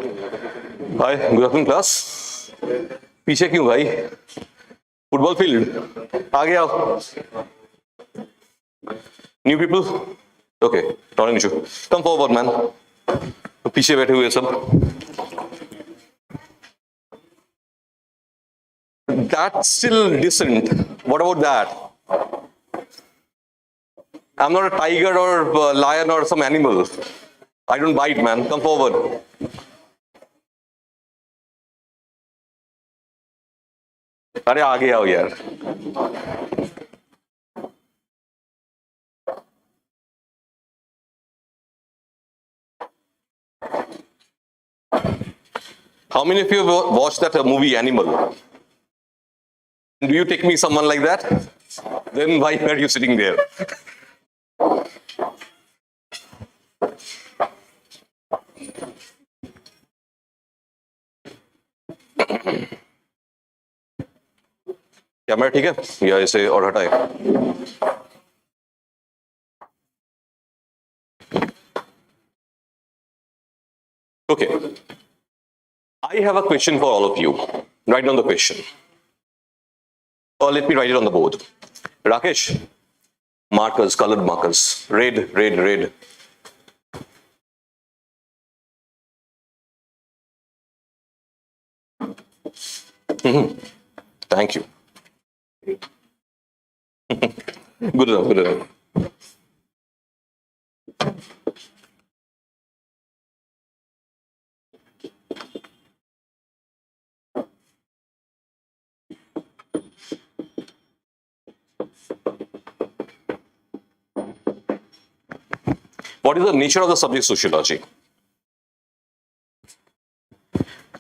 Hi, good afternoon class. पीछे क्यों भाई? फुटबॉल फील्ड आगे आओ. New people? Okay, not an issue. Come forward, man. पीछे बैठे हुए सब. That's still decent. What about that? I'm not a tiger or a lion or some animal. I don't bite, man. Come forward. अरे आगे आओ यार. How many of you have watched that movie Animal? Do you take me someone like that? Then why are you sitting there? Camera ठीक है या इसे और हटाए? Okay. I have a question for all of you. Write down the question. Or let me write it on the board. Rakesh, markers, colored markers. Red, red, red. Thank you. Good enough, good enough. What is the nature of the subject sociology?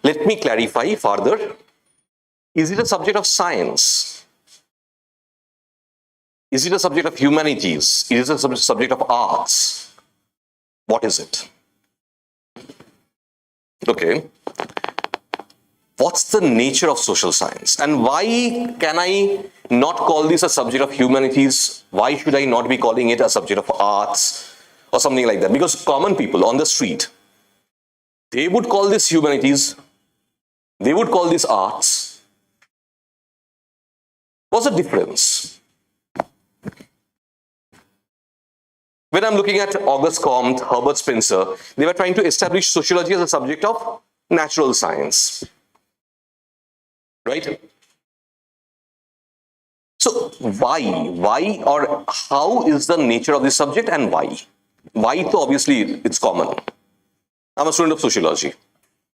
Let me clarify further. Is it a subject of science? Is it a subject of humanities? Is it a subject of arts? What is it? Okay. What's the nature of social science? And why can I not call this a subject of humanities? Why should I not be calling it a subject of arts or something like that? Because common people on the street, they would call this humanities, they would call this arts. What's the difference? When I'm looking at Auguste Comte, Herbert Spencer, they were trying to establish sociology as a subject of natural science. Right? So why or how is the nature of this subject and why? Why? So obviously it's common. I'm a student of sociology.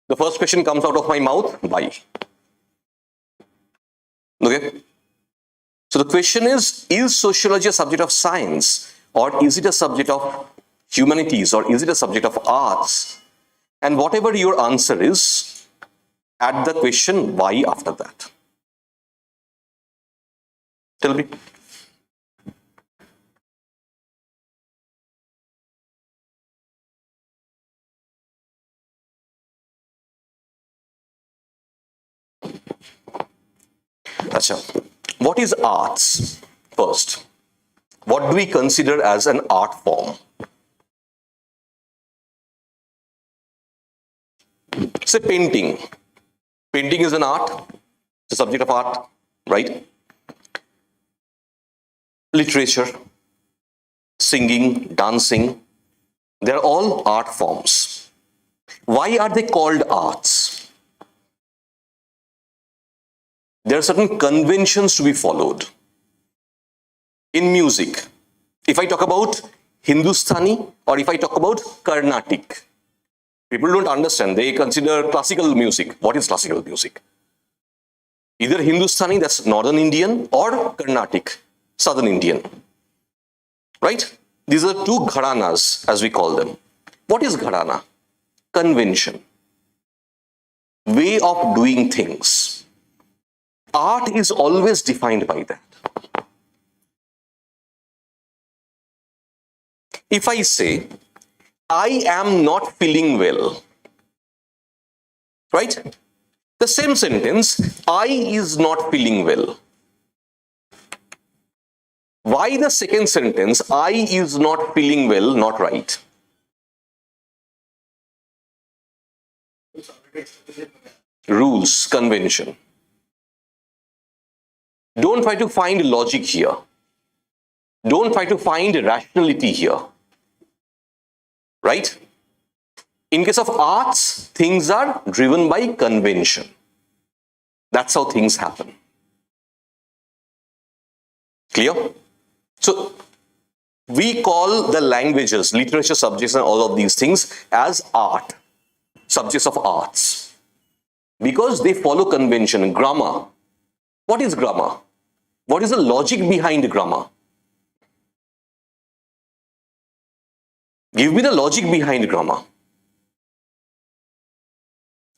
The first question comes out of my mouth, why? Okay? So the question is sociology a subject of science? Or is it a subject of humanities? Or is it a subject of arts? And whatever your answer is, add the question why after that. Tell me. Achha. What is arts? First, what do we consider as an art form? Say painting. Painting is an art. It's a subject of art, right? Literature, singing, dancing, they're all art forms. Why are they called arts? There are certain conventions to be followed. In music, if I talk about Hindustani or if I talk about Carnatic, people don't understand. They consider classical music. What is classical music? Either Hindustani, that's Northern Indian, or Carnatic, Southern Indian. Right? These are two gharanas, as we call them. What is gharana? Convention. Way of doing things. Art is always defined by that. If I say, I am not feeling well, right? The same sentence, I is not feeling well. Why the second sentence, I is not feeling well, not right? Rules, convention. Don't try to find logic here. Don't try to find rationality here. Right? In case of arts, things are driven by convention. That's how things happen. Clear? So, we call the languages, literature subjects and all of these things as art, subjects of arts, because they follow convention. Grammar. What is grammar? What is the logic behind grammar? Give me the logic behind grammar.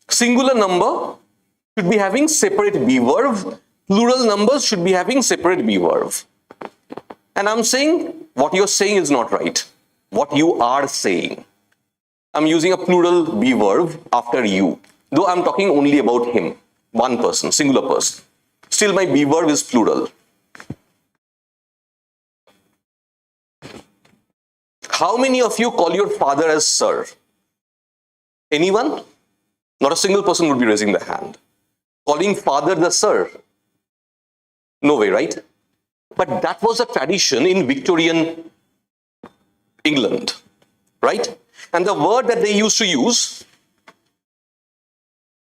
Singular number should be having separate be verb. Plural numbers should be having separate be verb. And I'm saying what you're saying is not right. What you are saying. I'm using a plural be verb after you. Though I'm talking only about him. One person, singular person. Still my be verb is plural. How many of you call your father as sir? Anyone? Not a single person would be raising the hand. Calling father the sir? No way, right? But that was a tradition in Victorian England, right? And the word that they used to use,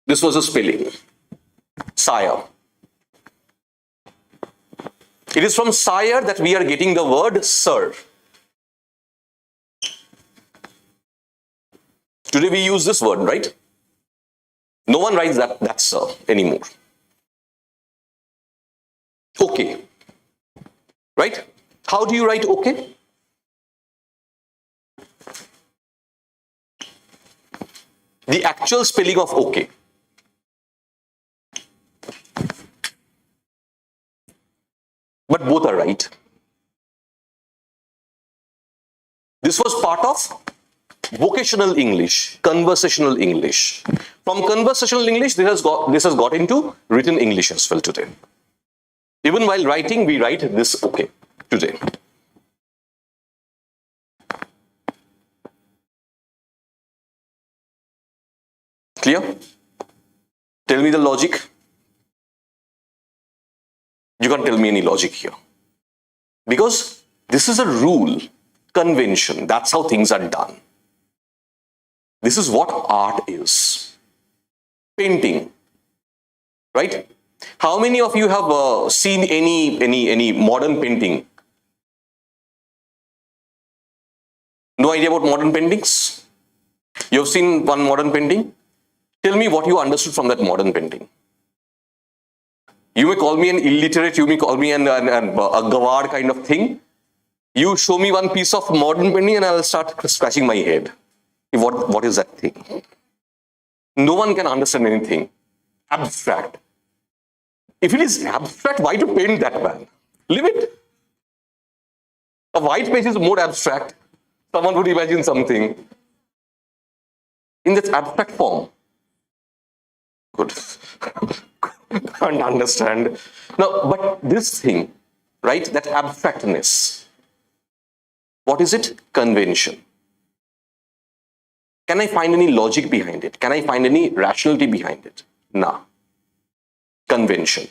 this was a spelling, sire. It is from sire that we are getting the word sir. Today we use this word, right? No one writes that sir anymore. Okay. Right? How do you write okay? The actual spelling of okay. But both are right. This was part of vocational English, conversational English. From conversational English, this has got into written English as well today. Even while writing, we write this okay today. Clear? Tell me the logic. You can't tell me any logic here. Because this is a rule, convention. That's how things are done. This is what art is. Painting. Right? How many of you have seen any modern painting? No idea about modern paintings? You have seen one modern painting? Tell me what you understood from that modern painting. You may call me an illiterate, you may call me a gawar kind of thing. You show me one piece of modern painting and I'll start scratching my head. What is that thing? No one can understand anything. Abstract. If it is abstract, why to paint that, man? Leave it. A white page is more abstract. Someone would imagine something in this abstract form. Good. Can't understand. Now, but this thing, right, that abstractness, what is it? Convention. Can I find any logic behind it? Can I find any rationality behind it? Nah. Convention.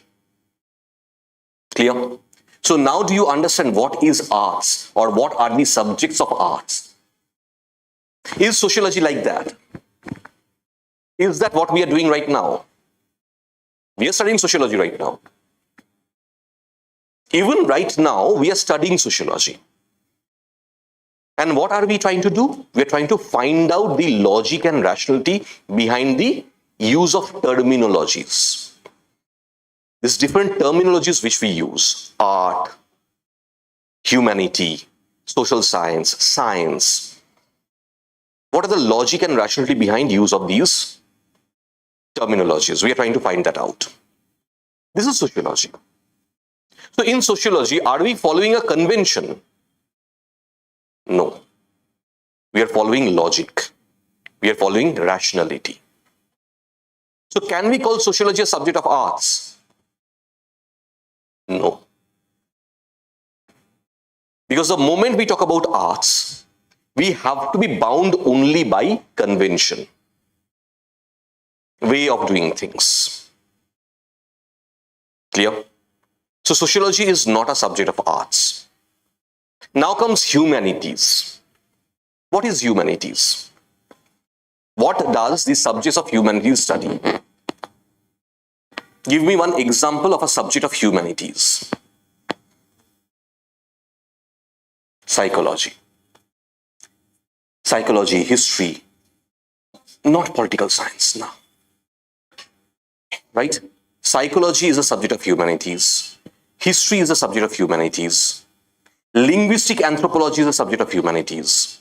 Clear? So now do you understand what is arts or what are the subjects of arts? Is sociology like that? Is that what we are doing right now? We are studying sociology right now. Even right now, we are studying sociology. And what are we trying to do? We are trying to find out the logic and rationality behind the use of terminologies. These different terminologies which we use: art, humanity, social science, science. What are the logic and rationality behind use of these terminologies? We are trying to find that out. This is sociology. So in sociology, are we following a convention? No. We are following logic. We are following rationality. So can we call sociology a subject of arts? No. Because the moment we talk about arts, we have to be bound only by convention. way of doing things. Clear? So sociology is not a subject of arts. Now comes humanities. What is humanities? What does the subjects of humanities study? Give me one example of a subject of humanities. Psychology. Psychology, history, not political science, no. Right? Psychology is a subject of humanities. History is a subject of humanities. Linguistic anthropology is a subject of humanities.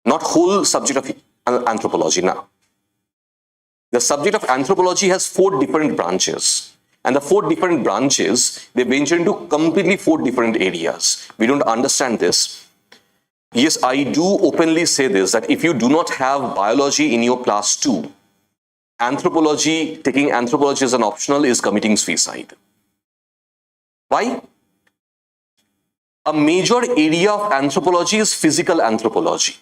Not whole subject of anthropology, no. The subject of anthropology has 4 different branches. And the 4 different branches, they venture into completely 4 different areas. We don't understand this. Yes, I do openly say this, that if you do not have biology in your class 2, anthropology, taking anthropology as an optional is committing suicide. Why? A major area of anthropology is physical anthropology.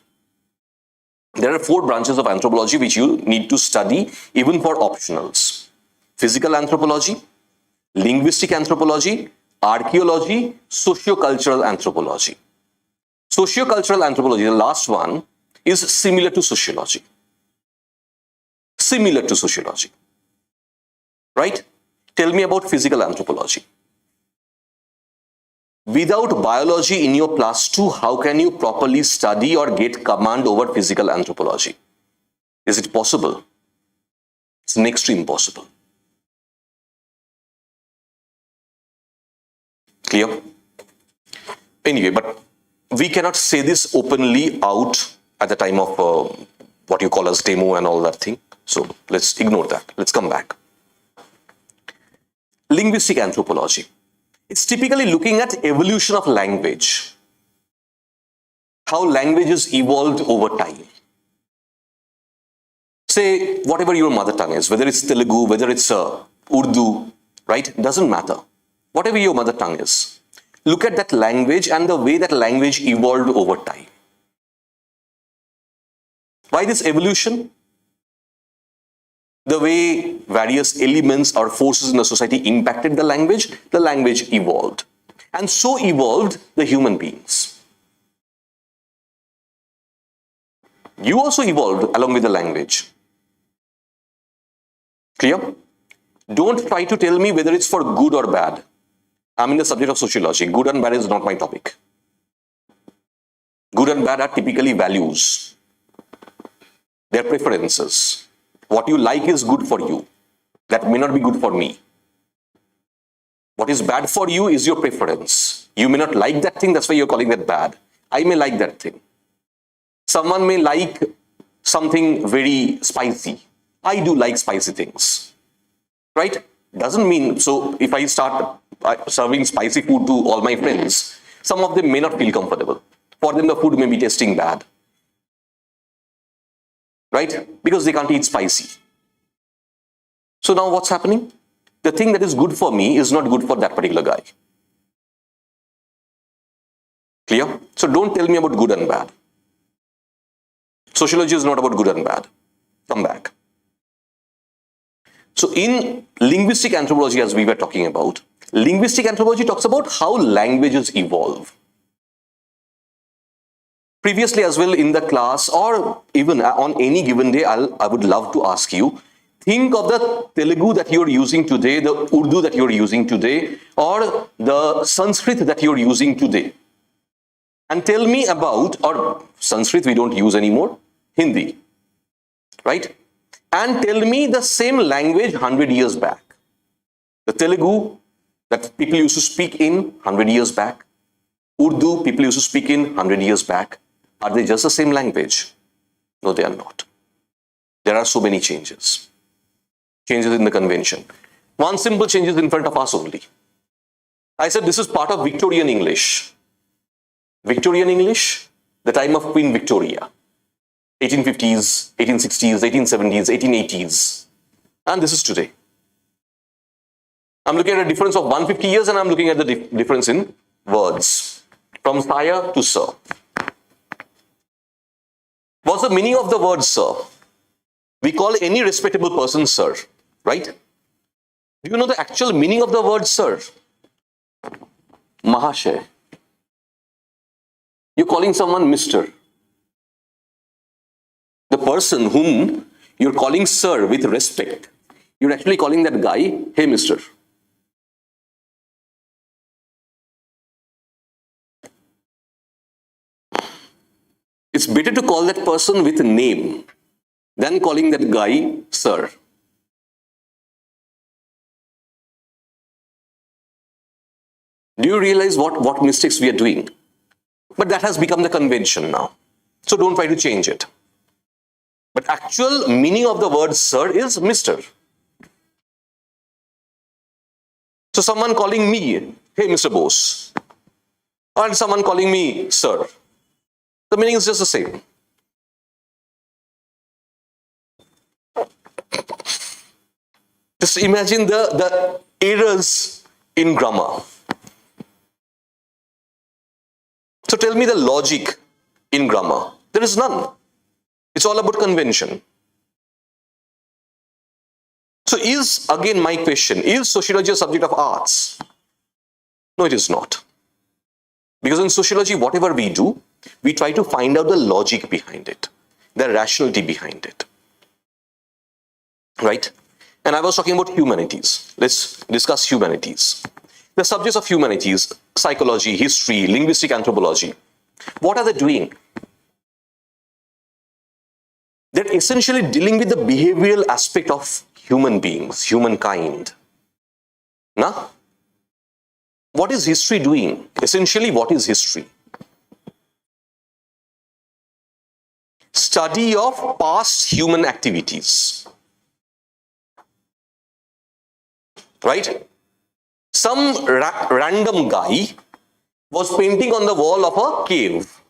There are 4 branches of anthropology which you need to study even for optionals. Physical anthropology, linguistic anthropology, archaeology, sociocultural anthropology. Sociocultural anthropology, the last one, is similar to sociology. Similar to sociology. Right? Tell me about physical anthropology. Without biology in your class 2, how can you properly study or get command over physical anthropology? Is it possible? It's next to impossible. Clear? Anyway, but we cannot say this openly out at the time of what you call as demo and all that thing. So let's ignore that. Let's come back. Linguistic anthropology. It's typically looking at evolution of language. How languages evolved over time. Say, whatever your mother tongue is, whether it's Telugu, whether it's Urdu, right? Doesn't matter. Whatever your mother tongue is. Look at that language and the way that language evolved over time. Why this evolution? The way various elements or forces in the society impacted the language evolved. And so evolved the human beings. You also evolved along with the language. Clear? Don't try to tell me whether it's for good or bad. I'm in the subject of sociology. Good and bad is not my topic. Good and bad are typically values. They're preferences. What you like is good for you. That may not be good for me. What is bad for you is your preference. You may not like that thing, that's why you're calling that bad. I may like that thing. Someone may like something very spicy. I do like spicy things. Right? Doesn't mean, so if I start serving spicy food to all my friends, some of them may not feel comfortable. For them, the food may be tasting bad. Right? Because they can't eat spicy. So now what's happening? The thing that is good for me is not good for that particular guy. Clear? So don't tell me about good and bad. Sociology is not about good and bad. Come back. So in linguistic anthropology, as we were talking about, linguistic anthropology talks about how languages evolve. Previously as well in the class, or even on any given day, I would love to ask you, think of the Telugu that you're using today, the Urdu that you're using today, or the Sanskrit that you're using today. And tell me about, or Sanskrit we don't use anymore, Hindi, right? And tell me the same language 100 years back. The Telugu that people used to speak in 100 years back, Urdu people used to speak in 100 years back. Are they just the same language? No, they are not. There are so many changes. Changes in the convention. One simple change is in front of us only. I said this is part of Victorian English. Victorian English, the time of Queen Victoria. 1850s, 1860s, 1870s, 1880s. And this is today. I'm looking at a difference of 150 years and I'm looking at the difference in words. From sire to sir. What's the meaning of the word sir? We call any respectable person sir, right? Do you know the actual meaning of the word sir? Mahashay. You're calling someone Mr. The person whom you're calling sir with respect, you're actually calling that guy, hey Mr. It's better to call that person with a name than calling that guy sir. Do you realize what mistakes we are doing? But that has become the convention now. So don't try to change it. But actual meaning of the word sir is Mr. So someone calling me, hey Mr. Bose, or someone calling me sir, the meaning is just the same. Just imagine the errors in grammar. So tell me the logic in grammar. There is none. It's all about convention. So is, again my question, is sociology a subject of arts? No, it is not. Because in sociology, whatever we do, we try to find out the logic behind it, the rationality behind it. Right? And I was talking about humanities. Let's discuss humanities. The subjects of humanities, psychology, history, linguistic anthropology, what are they doing? They're essentially dealing with the behavioral aspect of human beings, humankind. Nah? What is history doing? Essentially, what is history? Study of past human activities. Right? Some random guy was painting on the wall of a cave.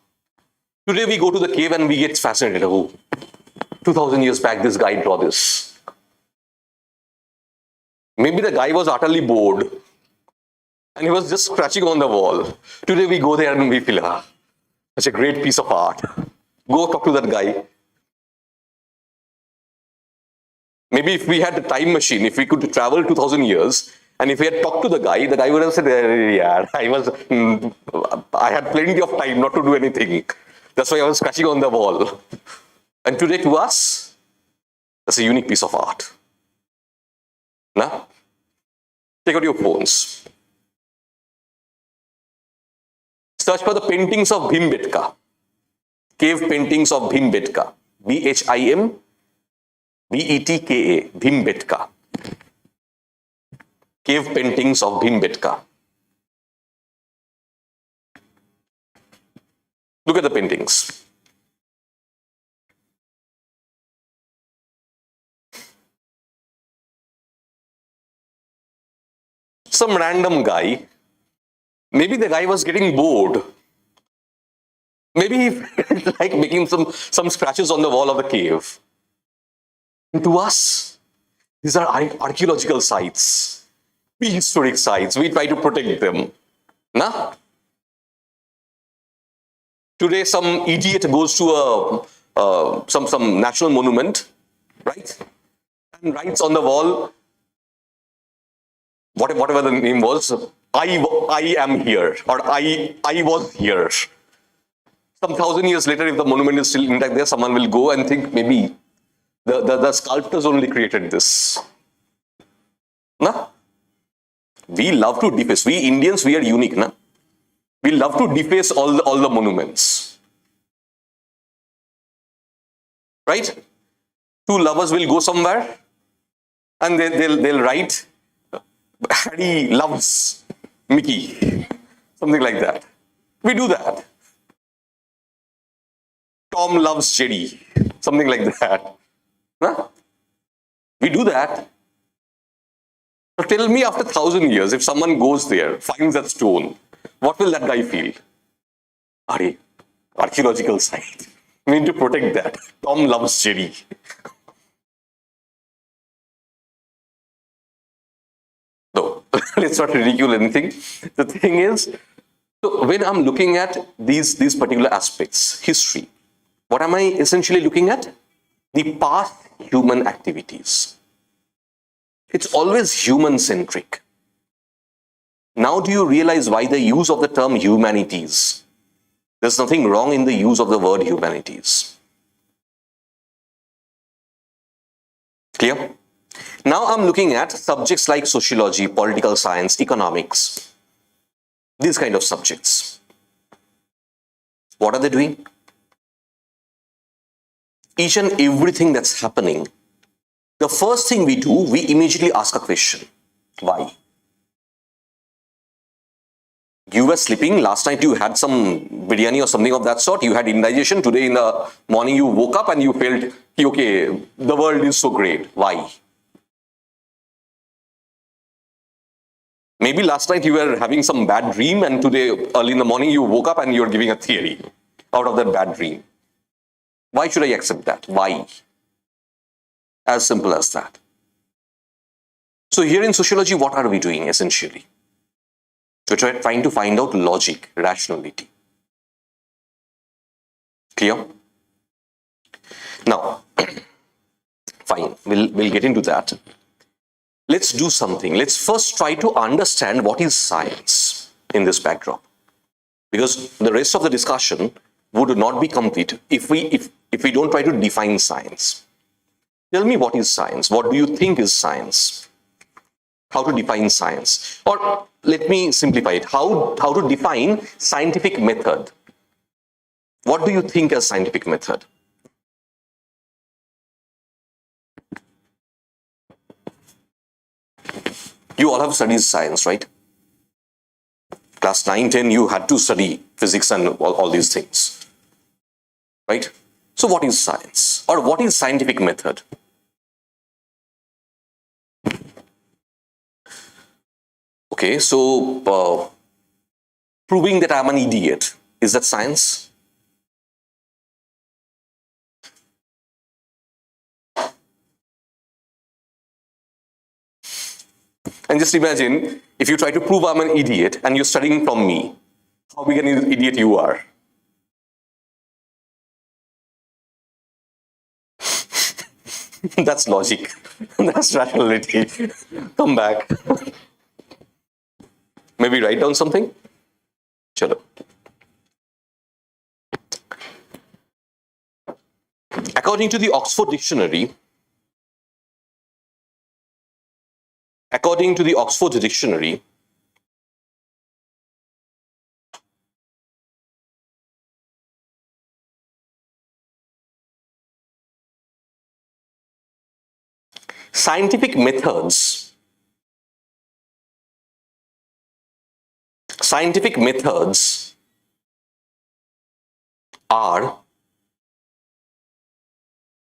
Today we go to the cave and we get fascinated. Oh, 2000 years back this guy drew this. Maybe the guy was utterly bored and he was just scratching on the wall. Today we go there and we feel, such a great piece of art. Go talk to that guy. Maybe if we had a time machine, if we could travel 2000 years, and if we had talked to the guy would have said, yeah, I had plenty of time not to do anything. That's why I was scratching on the wall. And today to us, that's a unique piece of art. Nah? Take out your phones. Search for the paintings of Bhimbetka. Cave paintings of Bhimbetka. Bhimbetka. Bhimbetka. Cave paintings of Bhimbetka. Look at the paintings. Some random guy, maybe the guy was getting bored. Maybe he felt like making some scratches on the wall of the cave. And to us, these are archaeological sites, prehistoric sites. We try to protect them. Nah? Today, some idiot goes to some national monument, right? And writes on the wall, whatever the name was, I am here, or I was here. Some 1000 years later, if the monument is still intact there, someone will go and think maybe the sculptors only created this. Nah? We love to deface. We Indians, we are unique, nah? We love to deface all the monuments. Right? Two lovers will go somewhere and they'll write, Harry loves Mickey. Something like that. We do that. Tom loves Jerry. Something like that. Huh? We do that. So tell me, after 1000 years, if someone goes there, finds that stone, what will that guy feel? Archaeological site. We need to protect that. Tom loves Jerry. No, let's not ridicule anything. The thing is, so when I'm looking at these particular aspects, history, what am I essentially looking at? The past human activities. It's always human-centric. Now do you realize why the use of the term humanities? There's nothing wrong in the use of the word humanities. Clear? Now I'm looking at subjects like sociology, political science, economics, these kind of subjects. What are they doing? Each and everything that's happening, the first thing we do, we immediately ask a question. Why? You were sleeping, last night you had some biryani or something of that sort, you had indigestion, today in the morning you woke up and you felt, okay, the world is so great. Why? Maybe last night you were having some bad dream and today early in the morning you woke up and you're giving a theory out of that bad dream. Why should I accept that? Why? As simple as that. So here in sociology, what are we doing essentially? We're trying to find out logic, rationality. Clear? Now, fine, we'll get into that. Let's do something. Let's first try to understand what is science in this backdrop. Because the rest of the discussion would not be complete if we don't try to define science. Tell me what is science? What do you think is science? How to define science? Or let me simplify it. How to define scientific method? What do you think as scientific method? You all have studied science, right? Class 9, 10, you had to study physics and all these things, right? So what is science? Or what is scientific method? Okay, so proving that I'm an idiot, is that science? And just imagine if you try to prove I'm an idiot and you're studying from me, how big an idiot you are. That's logic. That's rationality. Come back. Maybe write down something. Chalo. According to the Oxford Dictionary, scientific methods are,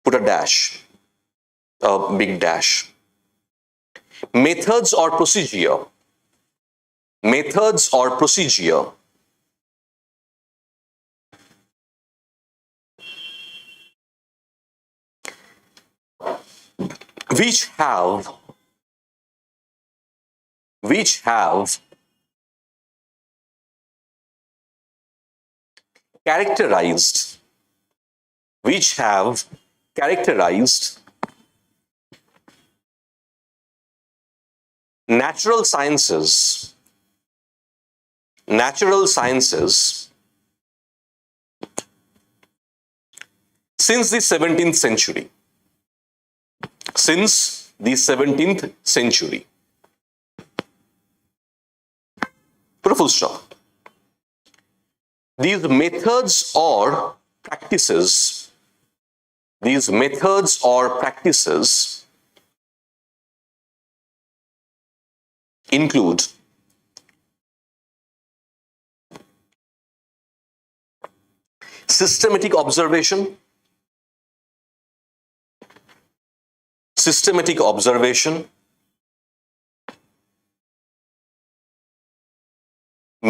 put a dash, a big dash. Methods or procedure which have characterized natural sciences since the 17th century. Put a full stop. These methods or practices include systematic observation,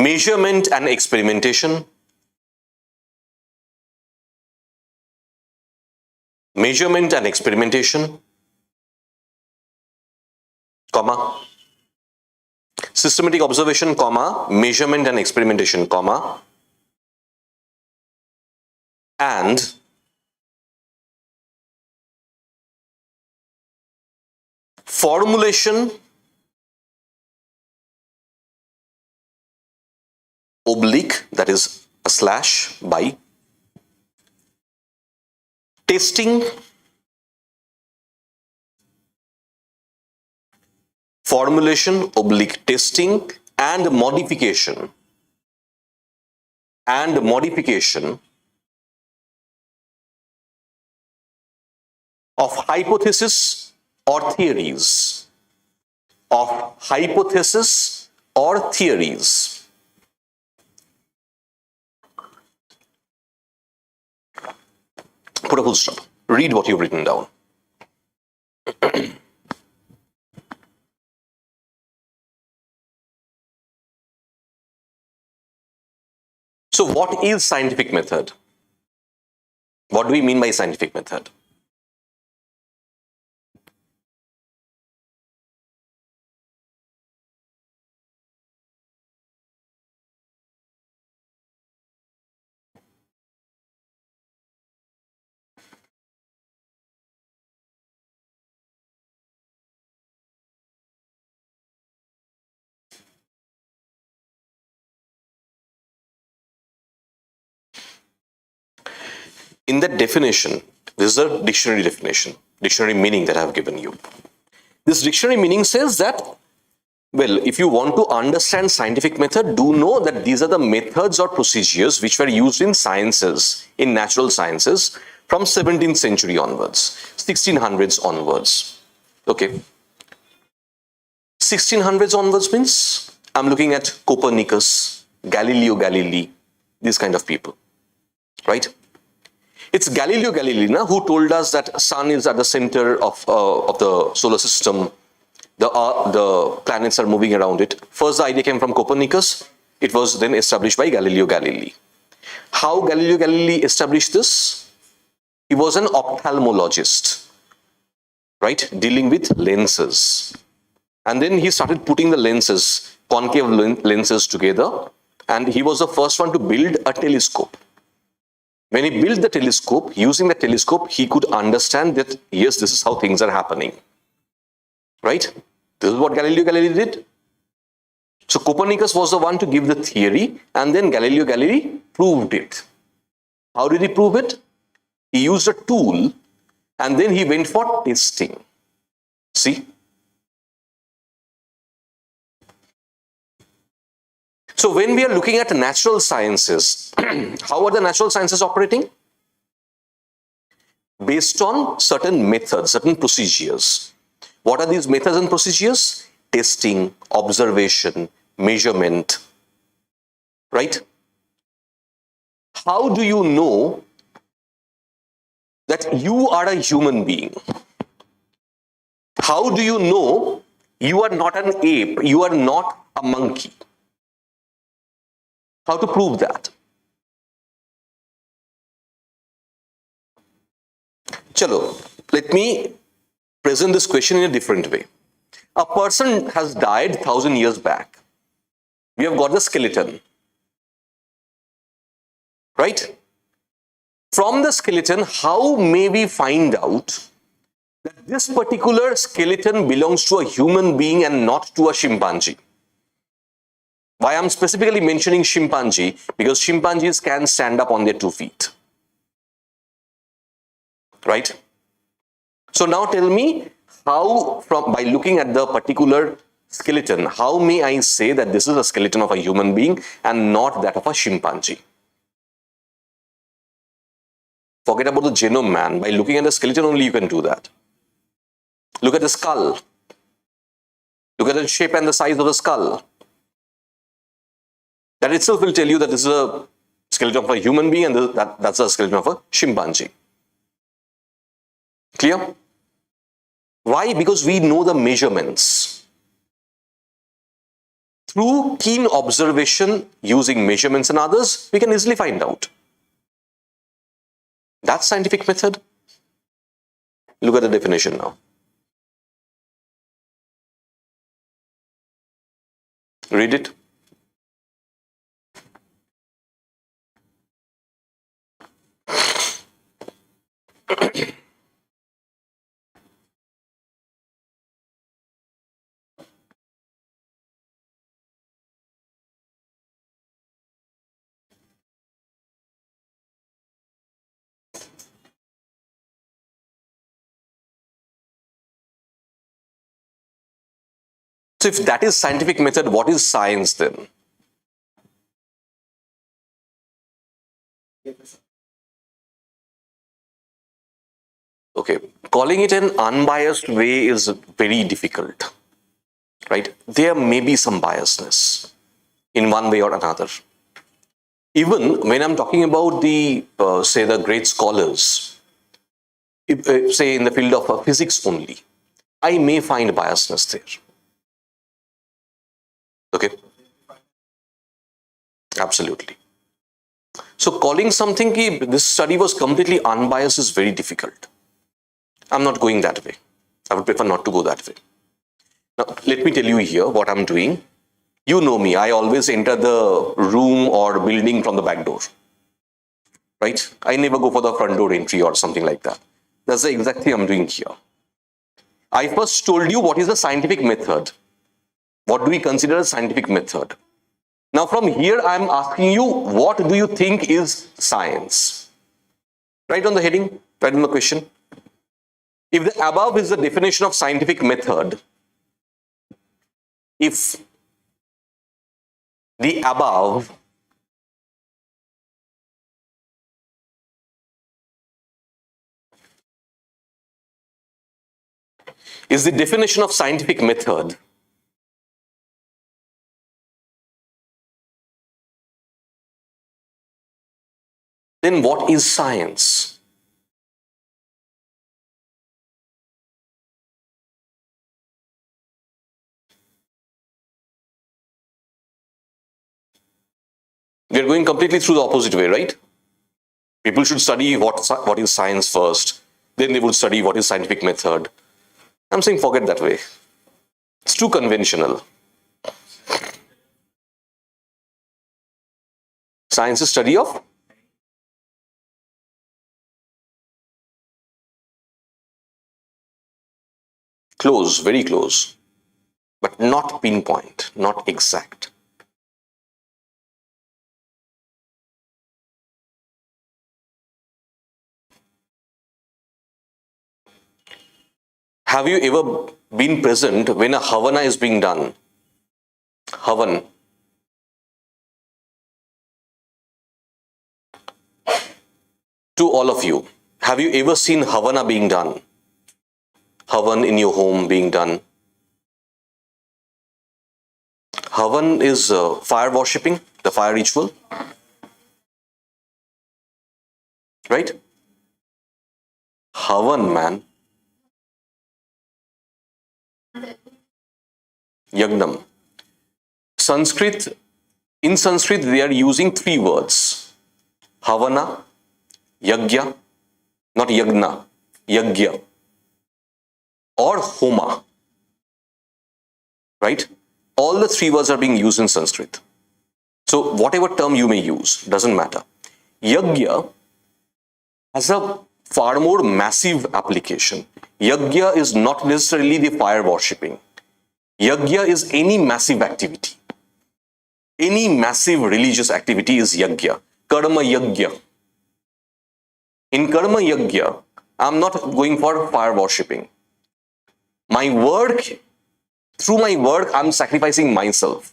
measurement and experimentation, comma, systematic observation, comma, measurement and experimentation, comma, and formulation oblique, that is a slash, by testing, formulation oblique testing and modification of hypothesis or theories, Put a full stop. Read what you've written down. So what is scientific method? What do we mean by scientific method? In that definition, this is a dictionary definition, dictionary meaning that I have given you. This dictionary meaning says that, well, if you want to understand scientific method, do know that these are the methods or procedures which were used in sciences, in natural sciences, from 17th century onwards, 1600s onwards. Okay. 1600s onwards means I'm looking at Copernicus, Galileo Galilei, these kind of people, right? It's Galileo Galilei who told us that sun is at the center of the solar system. The planets are moving around it. First, the idea came from Copernicus. It was then established by Galileo Galilei. How Galileo Galilei established this? He was an ophthalmologist, right? Dealing with lenses. And then he started putting the lenses, concave lenses together. And he was the first one to build a telescope. When he built the telescope, using the telescope, he could understand that, yes, this is how things are happening. Right? This is what Galileo Galilei did. So Copernicus was the one to give the theory, and then Galileo Galilei proved it. How did he prove it? He used a tool, and then he went for testing. See? So when we are looking at natural sciences, how are the natural sciences operating? Based on certain methods, certain procedures. What are these methods and procedures? Testing, observation, measurement, right? How do you know that you are a human being? How do you know you are not an ape, you are not a monkey? How to prove that? Chalo, let me present this question in a different way. A person has died 1,000 years back. We have got the skeleton. Right? From the skeleton, how may we find out that this particular skeleton belongs to a human being and not to a chimpanzee? Why I'm specifically mentioning chimpanzee? Because chimpanzees can stand up on their 2 feet. Right? So now tell me, how, by looking at the particular skeleton, how may I say that this is a skeleton of a human being and not that of a chimpanzee? Forget about the genome, man. By looking at the skeleton only you can do that. Look at the skull. Look at the shape and the size of the skull. That itself will tell you that this is a skeleton of a human being and that's a skeleton of a chimpanzee. Clear? Why? Because we know the measurements. Through keen observation, using measurements and others, we can easily find out. That's scientific method. Look at the definition now. Read it. So if that is scientific method, what is science then? Okay, calling it an unbiased way is very difficult, right? There may be some biasness in one way or another. Even when I'm talking about the, say, the great scholars, say in the field of physics only, I may find biasness there. Okay? Absolutely. So calling something ki this study was completely unbiased is very difficult. I'm not going that way. I would prefer not to go that way. Now, let me tell you here what I'm doing. You know me, I always enter the room or building from the back door. Right? I never go for the front door entry or something like that. That's the exact thing I'm doing here. I first told you what is the scientific method. What do we consider a scientific method? Now from here, I'm asking you, what do you think is science? Right on the heading, right on the question. If the above is the definition of scientific method, if the above is the definition of scientific method, then what is science? We are going completely through the opposite way, right? People should study what is science first, then they would study what is scientific method. I'm saying forget that way. It's too conventional. Science is study of close, very close, but not pinpoint, not exact. Have you ever been present when a Havana is being done? Havan. To all of you, have you ever seen Havana being done? Havan in your home being done? Havan is fire worshipping, the fire ritual, right? Havan, man. Yagnam. Sanskrit, in Sanskrit, they are using three words. Havana, Yagya, not Yagna, Yagya, or Homa, right? All the three words are being used in Sanskrit. So whatever term you may use, doesn't matter. Yagya has a far more massive application. Yagya is not necessarily the fire worshipping. Yagya is any massive activity. Any massive religious activity is yagya. Karma yagya. In karma yagya, I'm not going for fire worshipping. My work, through my work, I'm sacrificing myself.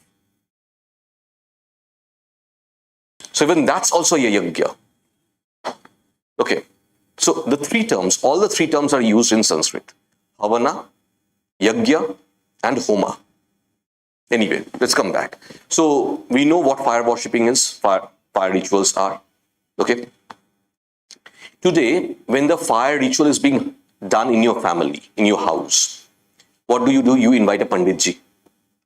So even that's also a yagya. Okay. So the three terms, all the three terms are used in Sanskrit. Havana, yagya, and homa. Anyway, let's come back. So we know what fire worshipping is, fire rituals are. Okay. Today, when the fire ritual is being done in your family, in your house, what do? You invite a Panditji.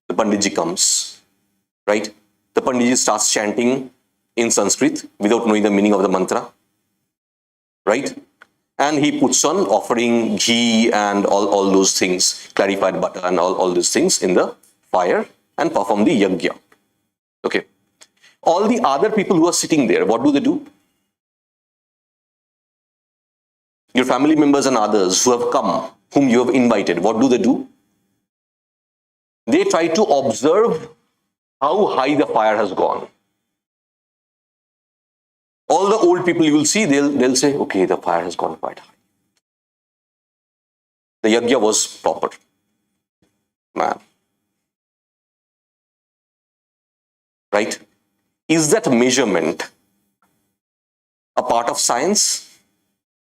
The Panditji comes, right? The Panditji starts chanting in Sanskrit without knowing the meaning of the mantra, right? And he puts on offering ghee and all those things, clarified butter and all those things in the fire and perform the yagya. Okay. All the other people who are sitting there, what do? Your family members and others who have come, whom you have invited, what do? They try to observe how high the fire has gone. All the old people you will see, they'll say, okay, the fire has gone quite high. The yagya was proper. Man. right? Is that measurement a part of science?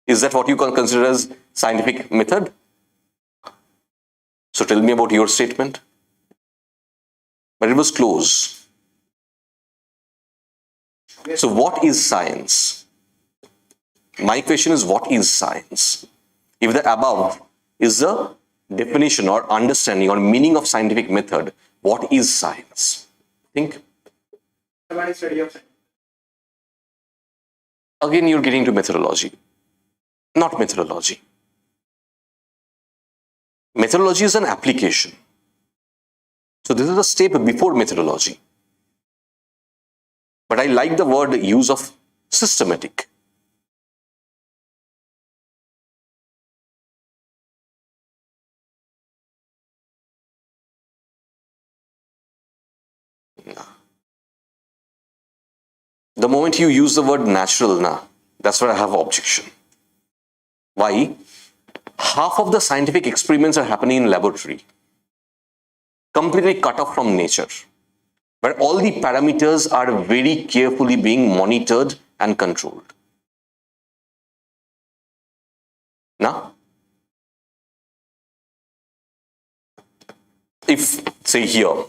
Is that what you can consider as scientific method? So tell me about your statement. But it was close. So what is science? My question is, what is science? If the above is the definition or understanding or meaning of scientific method, what is science? Think. Study of science. Again, you're getting to methodology. Not methodology. Methodology is an application. So this is a step before methodology. But I like the word use of systematic. The moment you use the word natural, that's where I have objection. Why? Half of the scientific experiments are happening in laboratory, completely cut off from nature, where all the parameters are very carefully being monitored and controlled. Now, if say here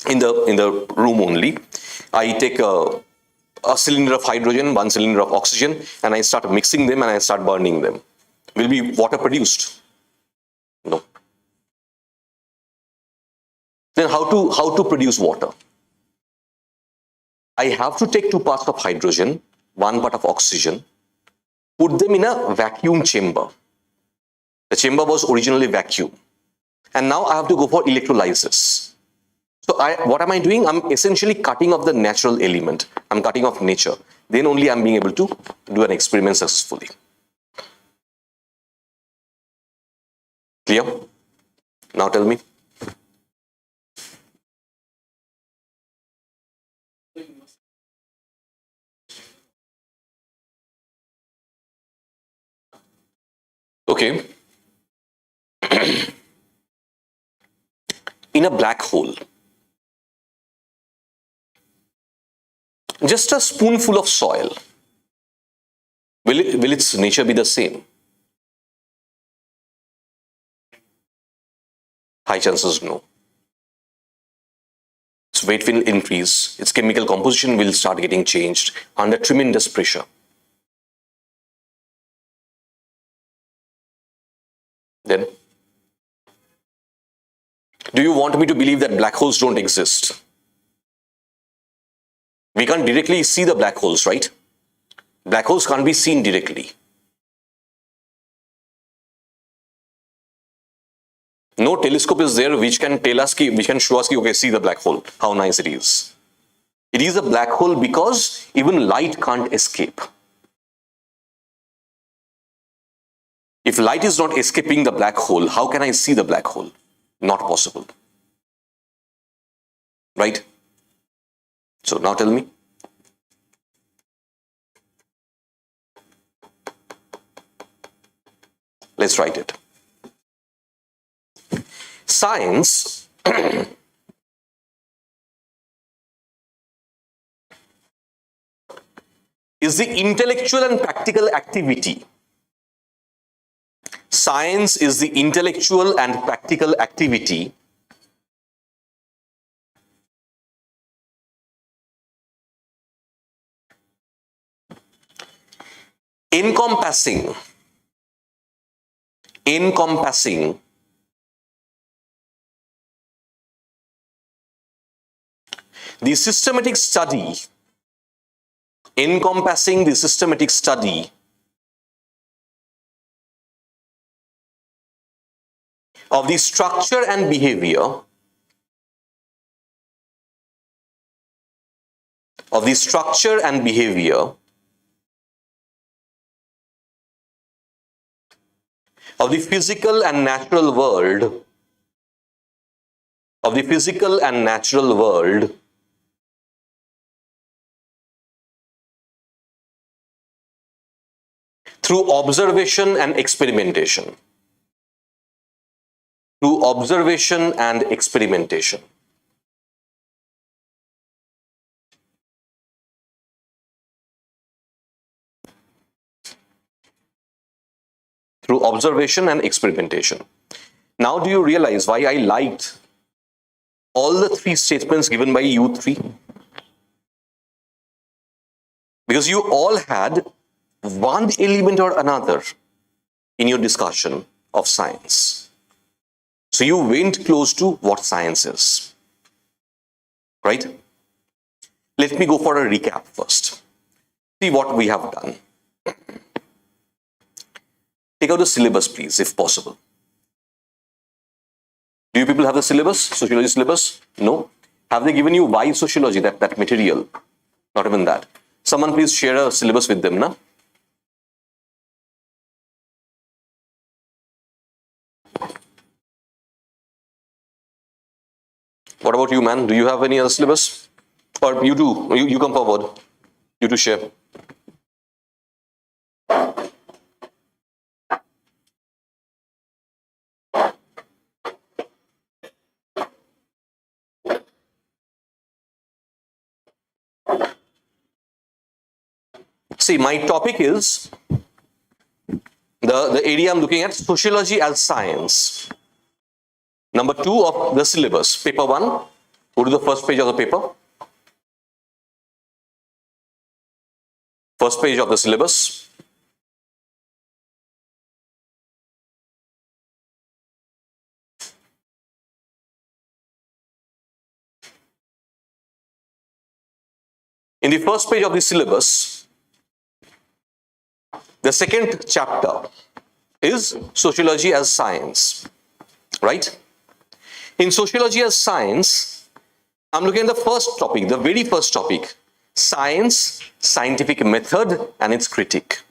in the room only, I take a cylinder of hydrogen, one cylinder of oxygen, and I start mixing them and I start burning them. Will be water produced? No. Then how to produce water? I have to take 2 parts of hydrogen, 1 part of oxygen, put them in a vacuum chamber. The chamber was originally vacuum. And now I have to go for electrolysis. So what am I doing? I'm essentially cutting off the natural element. I'm cutting off nature. Then only I'm being able to do an experiment successfully. Clear? Now tell me. Okay. In a black hole, just a spoonful of soil, will its nature be the same? High chances no. Its weight will increase, its chemical composition will start getting changed under tremendous pressure. Then, do you want me to believe that black holes don't exist? We can't directly see the black holes, right? Black holes can't be seen directly. No telescope is there which can tell us, which can show us, okay, see the black hole, how nice it is. It is a black hole because even light can't escape. If light is not escaping the black hole, how can I see the black hole? Not possible. Right? So now tell me. Let's write it. Science is the intellectual and practical activity. Science is the intellectual and practical activity encompassing the systematic study of the structure and behavior of the physical and natural world through observation and experimentation. through observation and experimentation. Now do you realize why I liked all the three statements given by you three? Because you all had one element or another in your discussion of science. So you went close to what science is, right? Let me go for a recap first. See what we have done. Take out the syllabus, please, if possible. Do you people have the syllabus, sociology syllabus? No. Have they given you why sociology, that material? Not even that. Someone please share a syllabus with them, na? What about you, man? Do you have any other syllabus? Or you do, you come forward. You do share. See, my topic is the area I'm looking at, sociology as science. Number 2 of the syllabus, paper 1. Go to the first page of the paper. First page of the syllabus. In the first page of the syllabus, the second chapter is sociology as science, right? In sociology as science, I'm looking at the first topic, the very first topic, science, scientific method and its critique.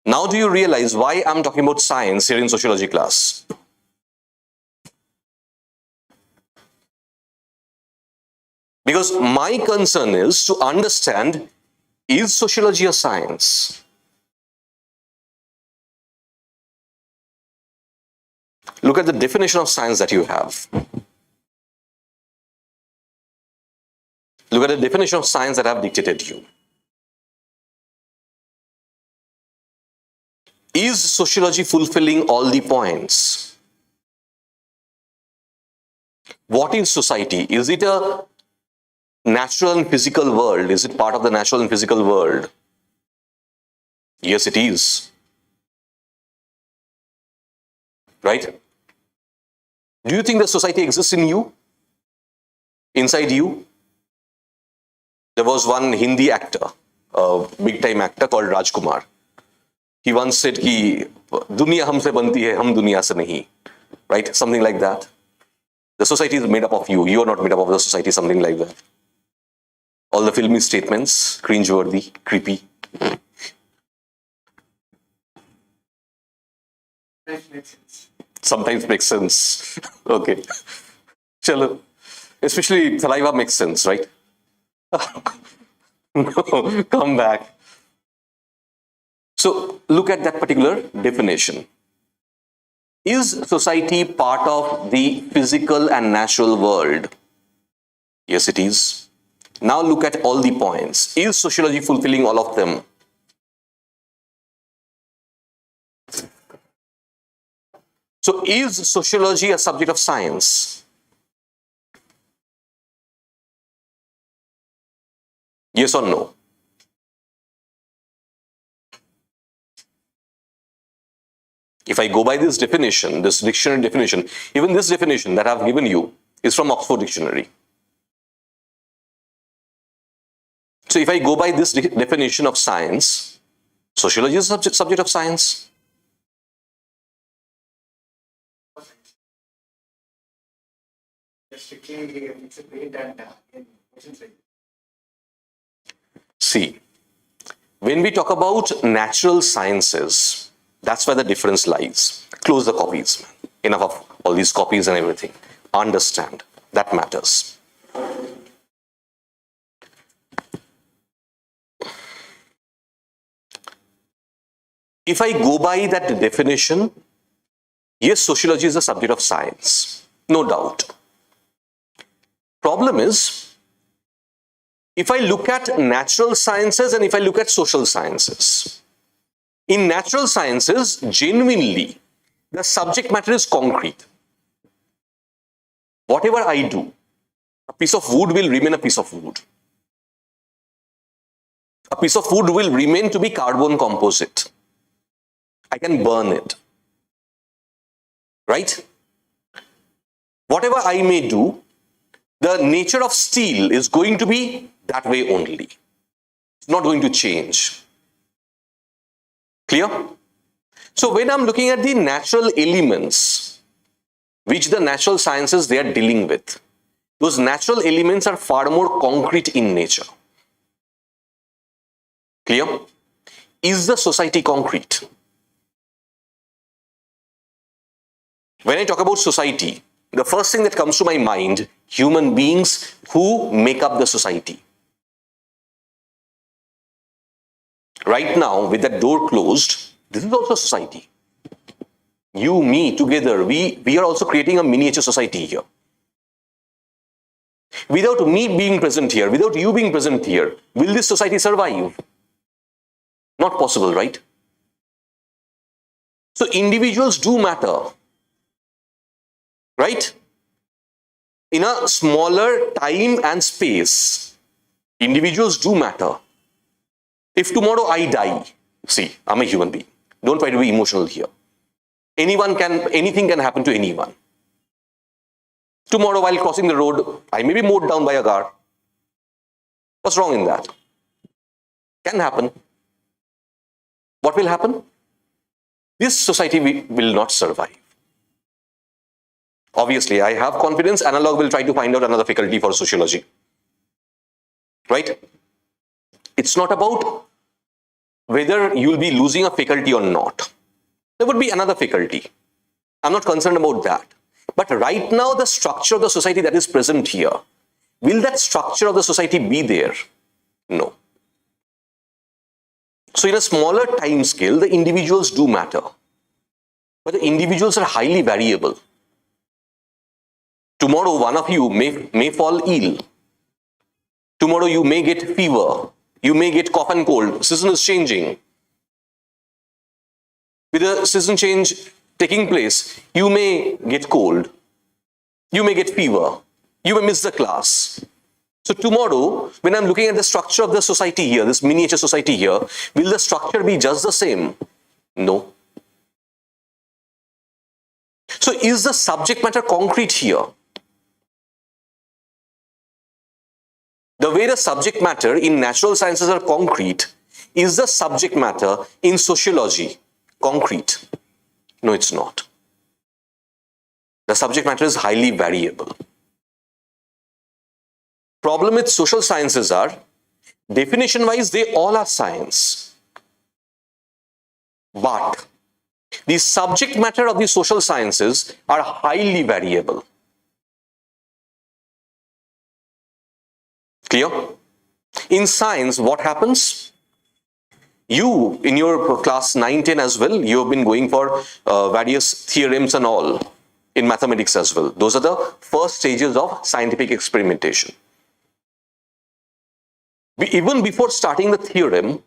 Now do you realize why I'm talking about science here in sociology class? Because my concern is to understand, is sociology a science? Look at the definition of science that you have. Look at the definition of science that I have dictated you. Is sociology fulfilling all the points? What is society? Is it a natural and physical world? Is it part of the natural and physical world? Yes, it is. Right? Do you think that society exists in you? Inside you? There was one Hindi actor, a big-time actor called Kumar. He once said कि दुनिया हमसे बनती है, हम दुनिया से नहीं. Right? Something like that. The society is made up of you. You are not made up of the society, something like that. All the filmy statements, cringeworthy, creepy. Makes sense. Sometimes makes sense. Okay. Chalo. Especially saliva makes sense, right? No, come back. So look at that particular definition. Is society part of the physical and natural world? Yes, it is. Now look at all the points. Is sociology fulfilling all of them? So is sociology a subject of science? Yes or no? If I go by this definition, this dictionary definition, even this definition that I've given you is from Oxford Dictionary. So if I go by this definition of science, sociology is a subject of science. See, when we talk about natural sciences, that's where the difference lies. Close the copies, man. Enough of all these copies and everything. Understand. That matters. If I go by that definition, yes, sociology is a subject of science. No doubt. Problem is, If I look at natural sciences and if I look at social sciences, in natural sciences, genuinely, the subject matter is concrete. Whatever I do, a piece of wood will remain a piece of wood. A piece of wood will remain to be carbon composite. I can burn it. Right? Whatever I may do, the nature of steel is going to be that way only. It's not going to change. Clear? So when I'm looking at the natural elements, which the natural sciences they are dealing with, those natural elements are far more concrete in nature. Clear? Is the society concrete? When I talk about society, the first thing that comes to my mind, human beings who make up the society. Right now, with that door closed, this is also society. You, me, together, we are also creating a miniature society here. Without me being present here, without you being present here, will this society survive? Not possible, right? So individuals do matter. Right? In a smaller time and space, individuals do matter. If tomorrow I die, see, I'm a human being. Don't try to be emotional here. Anything can happen to anyone. Tomorrow while crossing the road, I may be mowed down by a car. What's wrong in that? Can happen. What will happen? This society will not survive. Obviously, I have confidence Analog will try to find out another faculty for sociology. Right? It's not about whether you'll be losing a faculty or not. There would be another faculty. I'm not concerned about that. But right now, the structure of the society that is present here, will that structure of the society be there? No. So in a smaller time scale, the individuals do matter. But the individuals are highly variable. Tomorrow, one of you may fall ill. Tomorrow, you may get fever. You may get cough and cold. Season is changing. With the season change taking place, you may get cold. You may get fever. You may miss the class. So tomorrow, when I'm looking at the structure of the society here, this miniature society here, will the structure be just the same? No. So is the subject matter concrete here? The way the subject matter in natural sciences are concrete, is the subject matter in sociology concrete? No, it's not. The subject matter is highly variable. Problem with social sciences are, definition-wise, they all are science. But the subject matter of the social sciences are highly variable. Clear? In science, what happens? You, in your class 9, 10 as well, you have been going for various theorems and all in mathematics as well. Those are the first stages of scientific experimentation. Even before starting the theorem,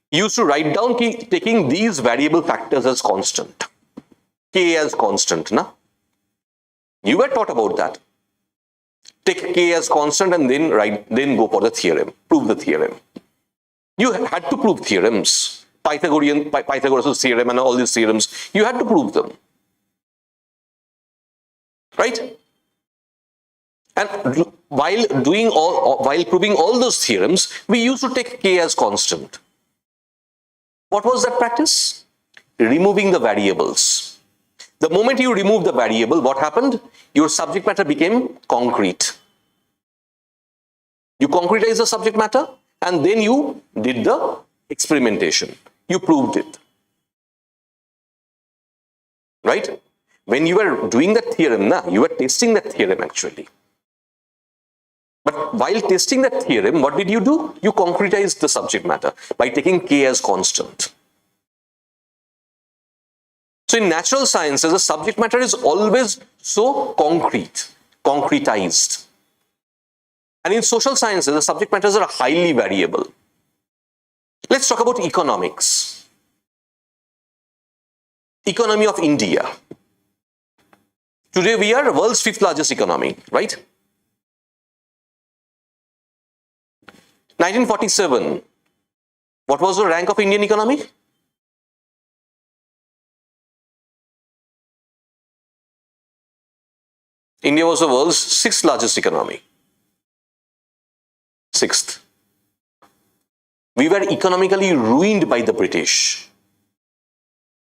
you used to write down taking these variable factors as constant. K as constant, na? You were taught about that. Take K as constant and then go for the theorem, prove the theorem. You had to prove theorems, Pythagoras' theorem and all these theorems. You had to prove them, right? And while proving all those theorems, we used to take K as constant. What was that practice? Removing the variables. The moment you remove the variable, what happened? Your subject matter became concrete. You concretized the subject matter and then you did the experimentation. You proved it. Right? When you were doing that theorem, you were testing that theorem actually. But while testing that theorem, what did you do? You concretized the subject matter by taking K as constant. So in natural sciences, the subject matter is always so concretized. And in social sciences, the subject matters are highly variable. Let's talk about economics. Economy of India. Today we are the world's 5th largest economy, right? 1947, what was the rank of Indian economy? India was the world's 6th largest economy. 6th. We were economically ruined by the British.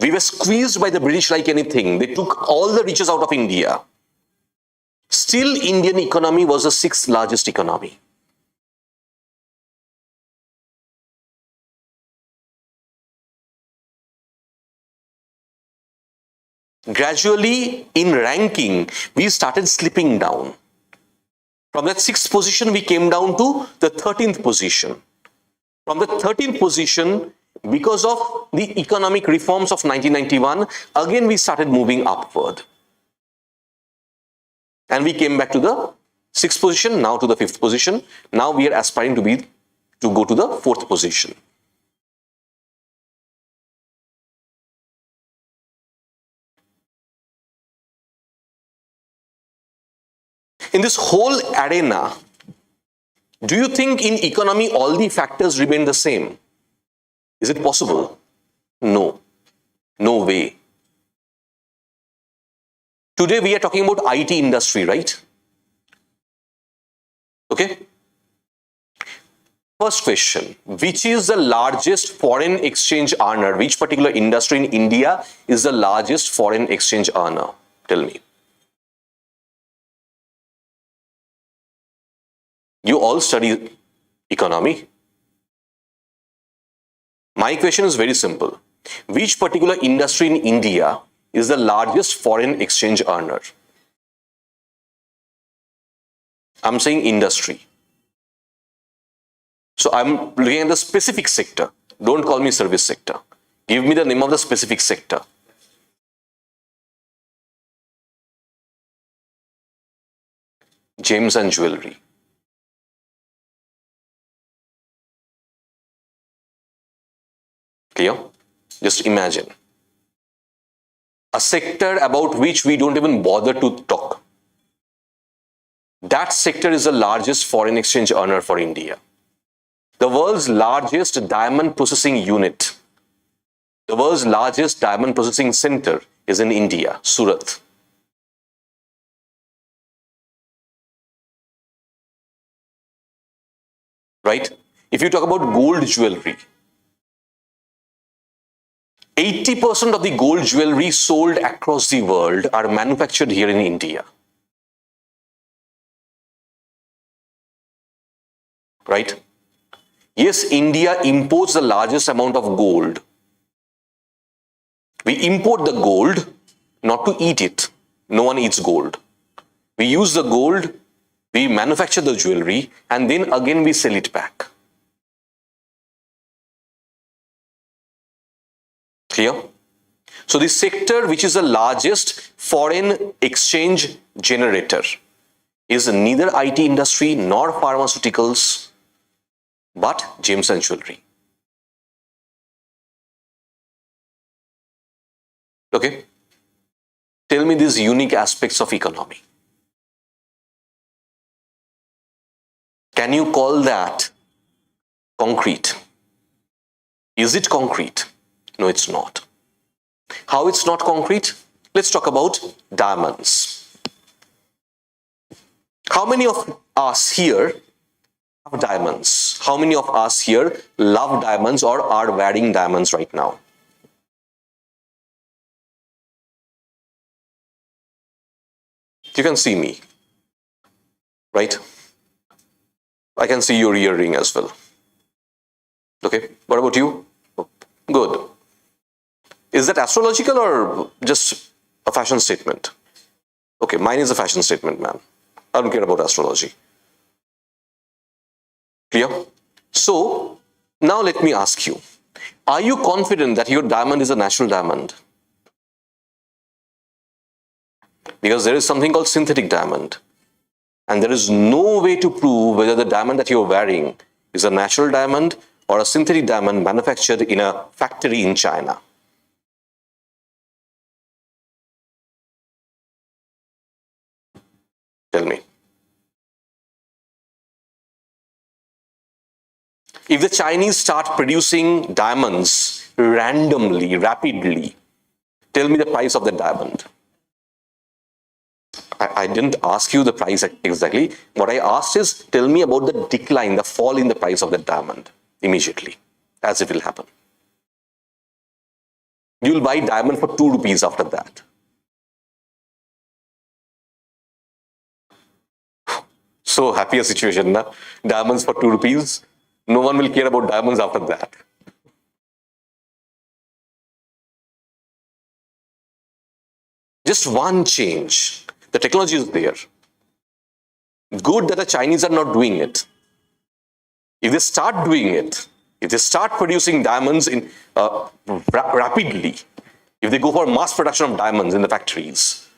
We were squeezed by the British like anything. They took all the riches out of India. Still, Indian economy was the 6th largest economy. Gradually, in ranking, we started slipping down. From that 6th position, we came down to the 13th position. From the 13th position, because of the economic reforms of 1991, again we started moving upward. And we came back to the 6th position, now to the 5th position. Now we are aspiring to go to the 4th position. In this whole arena, do you think in economy all the factors remain the same? Is it possible? No. No way. Today we are talking about IT industry, right? Okay. First question, which is the largest foreign exchange earner? Which particular industry in India is the largest foreign exchange earner? Tell me. You all study economy. My question is very simple. Which particular industry in India is the largest foreign exchange earner? I'm saying industry. So I'm looking at the specific sector. Don't call me service sector. Give me the name of the specific sector. Gems and jewelry. Clear? Just imagine. A sector about which we don't even bother to talk. That sector is the largest foreign exchange earner for India. The world's largest diamond processing unit, the world's largest diamond processing center is in India, Surat. Right? If you talk about gold jewelry, 80% of the gold jewelry sold across the world are manufactured here in India. Right? Yes, India imports the largest amount of gold. We import the gold not to eat it. No one eats gold. We use the gold, we manufacture the jewelry, and then again we sell it back. Clear? So the sector which is the largest foreign exchange generator is neither IT industry nor pharmaceuticals, but gems and jewelry. Okay? Tell me these unique aspects of economy. Can you call that concrete? Is it concrete? No, it's not. How it's not concrete? Let's talk about diamonds. How many of us here have diamonds? How many of us here love diamonds or are wearing diamonds right now? You can see me, right? I can see your earring as well. Okay, what about you? Good. Is that astrological or just a fashion statement? Okay, mine is a fashion statement, man. I don't care about astrology. Clear? So, now let me ask you, are you confident that your diamond is a natural diamond? Because there is something called synthetic diamond. and there is no way to prove whether the diamond that you're wearing is a natural diamond or a synthetic diamond manufactured in a factory in China. Tell me. If the Chinese start producing diamonds randomly, rapidly, tell me the price of the diamond. I didn't ask you the price exactly. What I asked is, tell me about the decline, the fall in the price of the diamond immediately, as it will happen. You will buy diamond for 2 rupees after that. So happier situation, na? Diamonds for 2 rupees. No one will care about diamonds after that. Just one change. The technology is there. Good that the Chinese are not doing it. If they start doing it, if they start producing diamonds in rapidly, if they go for mass production of diamonds in the factories,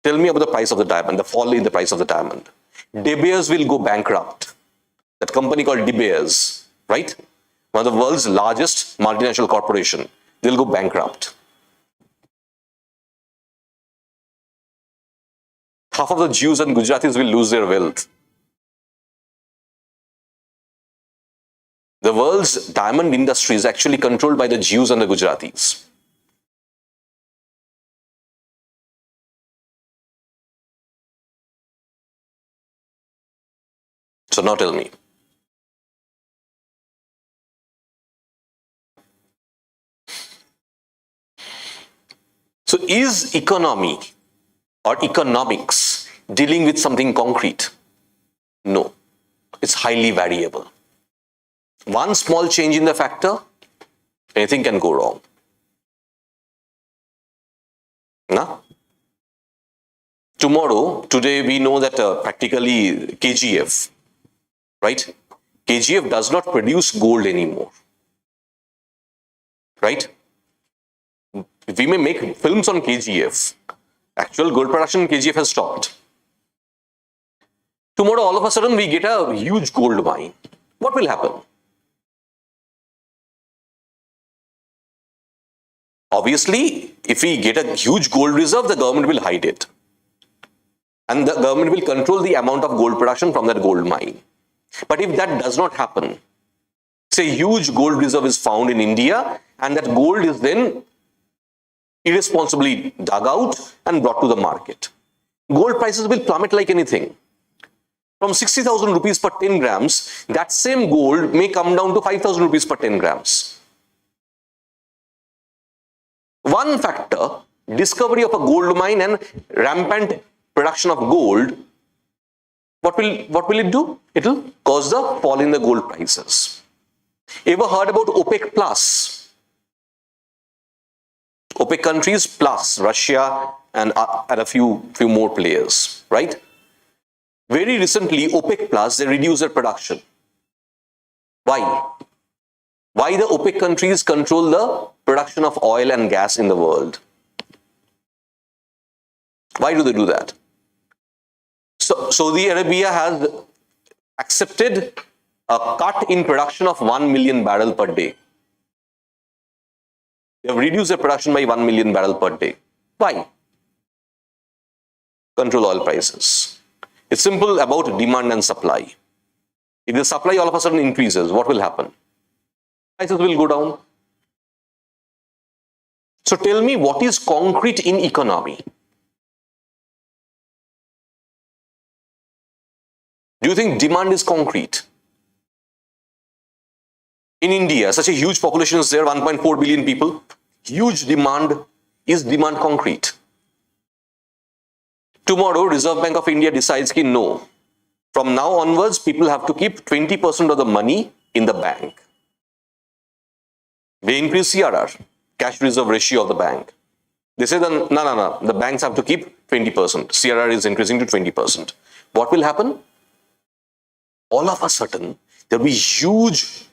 tell me about the price of the diamond, the fall in the price of the diamond. De Beers will go bankrupt. That company called De Beers, right? One of the world's largest multinational corporation. They'll go bankrupt. Half of the Jews and Gujaratis will lose their wealth. The world's diamond industry is actually controlled by the Jews and the Gujaratis. So now tell me. So is economy or economics dealing with something concrete? No, it's highly variable. One small change in the factor, anything can go wrong. Nah? Today we know that practically KGF, right? KGF does not produce gold anymore, right? We may make films on KGF. Actual gold production in KGF has stopped. Tomorrow, all of a sudden, we get a huge gold mine. What will happen? Obviously, if we get a huge gold reserve, the government will hide it. And the government will control the amount of gold production from that gold mine. But if that does not happen, say huge gold reserve is found in India, and that gold is then irresponsibly dug out and brought to the market. Gold prices will plummet like anything. From 60,000 rupees per 10 grams, that same gold may come down to 5,000 rupees per 10 grams. One factor, discovery of a gold mine and rampant production of gold, what will it do? It will cause the fall in the gold prices. Ever heard about OPEC plus? OPEC countries plus Russia and a few more players, right? Very recently, OPEC plus, they reduced their production. Why? Why the OPEC countries control the production of oil and gas in the world? Why do they do that? So Saudi Arabia has accepted a cut in production of 1 million barrel per day. They have reduced their production by 1 million barrel per day. Why? Control oil prices. It's simple about demand and supply. If the supply all of a sudden increases, what will happen? Prices will go down. So tell me, what is concrete in economy? Do you think demand is concrete? In India, such a huge population is there, 1.4 billion people. Huge demand. Is demand concrete? Tomorrow, Reserve Bank of India decides that no. From now onwards, people have to keep 20% of the money in the bank. They increase CRR, cash reserve ratio of the bank. They say, no, the banks have to keep 20%. CRR is increasing to 20%. What will happen? All of a sudden, there will be huge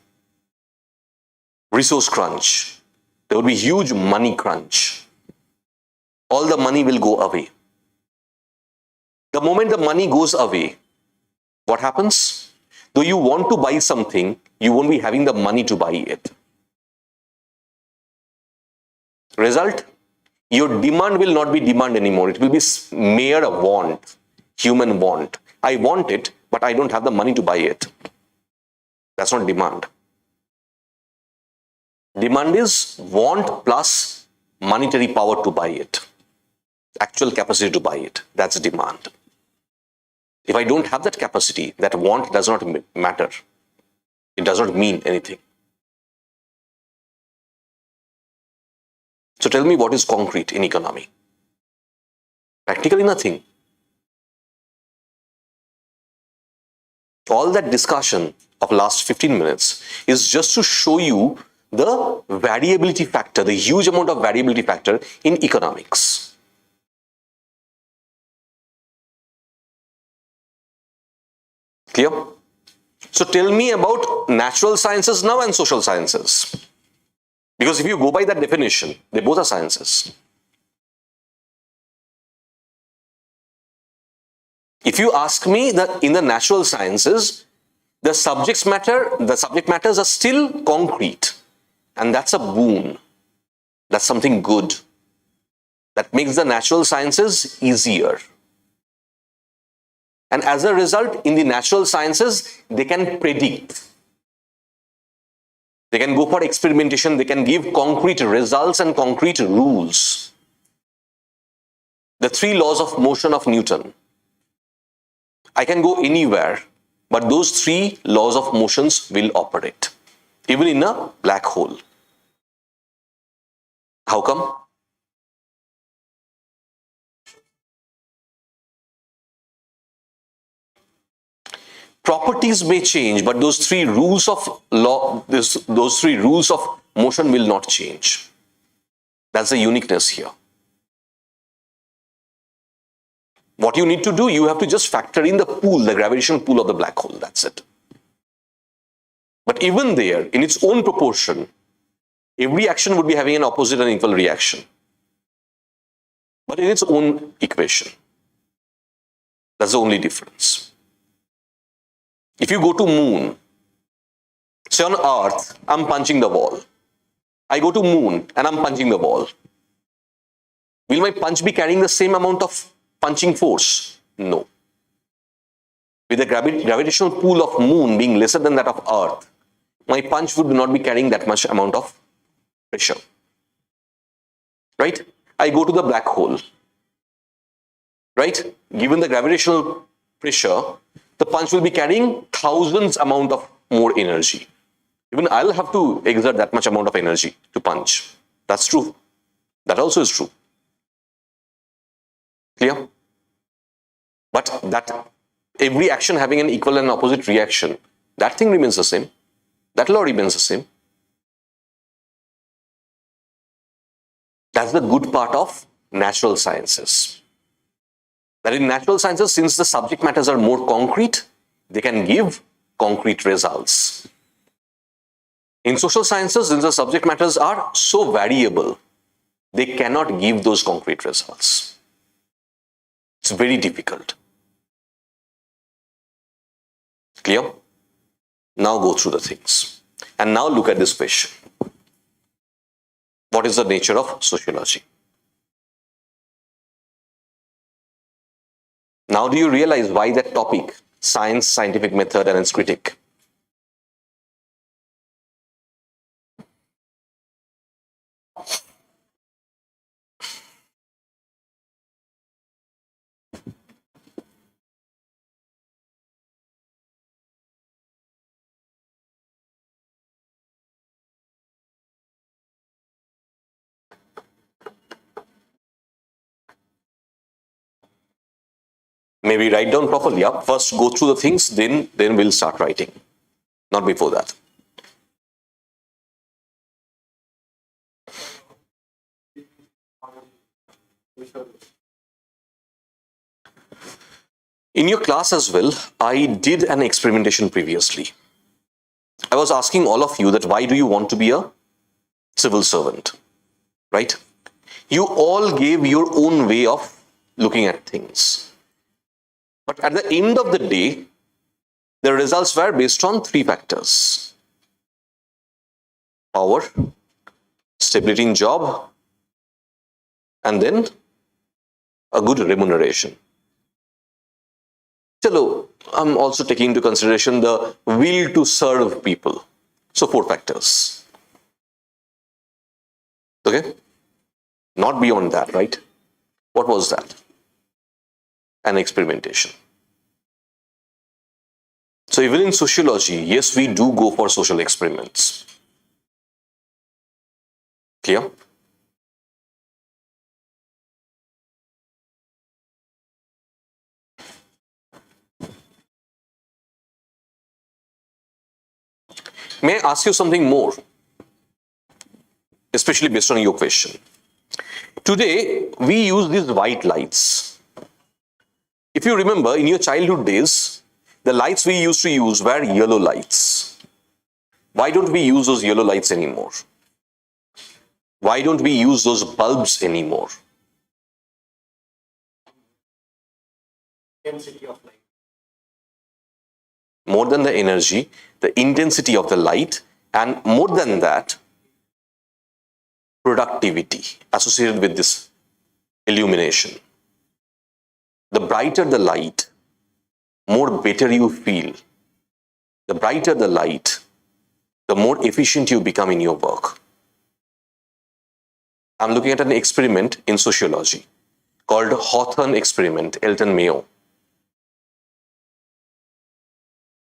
resource crunch. There will be huge money crunch. All the money will go away. The moment the money goes away, what happens? Though you want to buy something, you won't be having the money to buy it. Result? Your demand will not be demand anymore. It will be mere want, human want. I want it, but I don't have the money to buy it. That's not demand. Demand is want plus monetary power to buy it. Actual capacity to buy it. That's demand. If I don't have that capacity, that want does not matter. It does not mean anything. So tell me, what is concrete in economy? Practically nothing. All that discussion of last 15 minutes is just to show you the variability factor, the huge amount of variability factor in economics. Clear? So tell me about natural sciences now and social sciences. Because if you go by that definition, they both are sciences. If you ask me that in the natural sciences, the subject matters are still concrete. And that's a boon. That's something good. That makes the natural sciences easier. And as a result, in the natural sciences, they can predict. They can go for experimentation. They can give concrete results and concrete rules. The 3 laws of motion of Newton. I can go anywhere, but those 3 laws of motions will operate, even in a black hole. How come? Properties may change, but those 3 rules of law, those 3 rules of motion will not change. That's the uniqueness here. What you need to do, you have to just factor in the pool, the gravitational pool of the black hole. That's it. But even there, in its own proportion, every action would be having an opposite and equal reaction. But in its own equation. That's the only difference. If you go to moon, say on Earth, I'm punching the wall. I go to moon and I'm punching the wall. Will my punch be carrying the same amount of punching force? No. With the gravitational pull of moon being lesser than that of Earth, my punch would not be carrying that much amount of pressure. Right? I go to the black hole. Right? Given the gravitational pressure, the punch will be carrying thousands amount of more energy. Even I'll have to exert that much amount of energy to punch. That's true. That also is true. Clear? But that every action having an equal and opposite reaction, that thing remains the same. That law remains the same. That's the good part of natural sciences. That in natural sciences, since the subject matters are more concrete, they can give concrete results. In social sciences, since the subject matters are so variable, they cannot give those concrete results. It's very difficult. Clear? Now go through the things. And now look at this question. What is the nature of sociology? Now do you realize why that topic, science, scientific method, and its critic? Maybe write down properly. Yeah? First go through the things, then we'll start writing. Not before that. In your class as well, I did an experimentation previously. I was asking all of you that why do you want to be a civil servant, right? You all gave your own way of looking at things. But at the end of the day, The results were based on three factors: power, stability in job, and then a good remuneration. Chalo, I'm also taking into consideration the will to serve people. So 4 factors. Okay? Not beyond that, right? What was that? An experimentation. So even in sociology, yes, we do go for social experiments. Clear? May I ask you something more? Especially based on your question. Today, we use these white lights. If you remember, in your childhood days, the lights we used to use were yellow lights. Why don't we use those yellow lights anymore? Why don't we use those bulbs anymore? Intensity of light. More than the energy, the intensity of the light, and more than that, productivity associated with this illumination. The brighter the light, more better you feel. The brighter the light, the more efficient you become in your work. I'm looking at an experiment in sociology called Hawthorne experiment, Elton Mayo.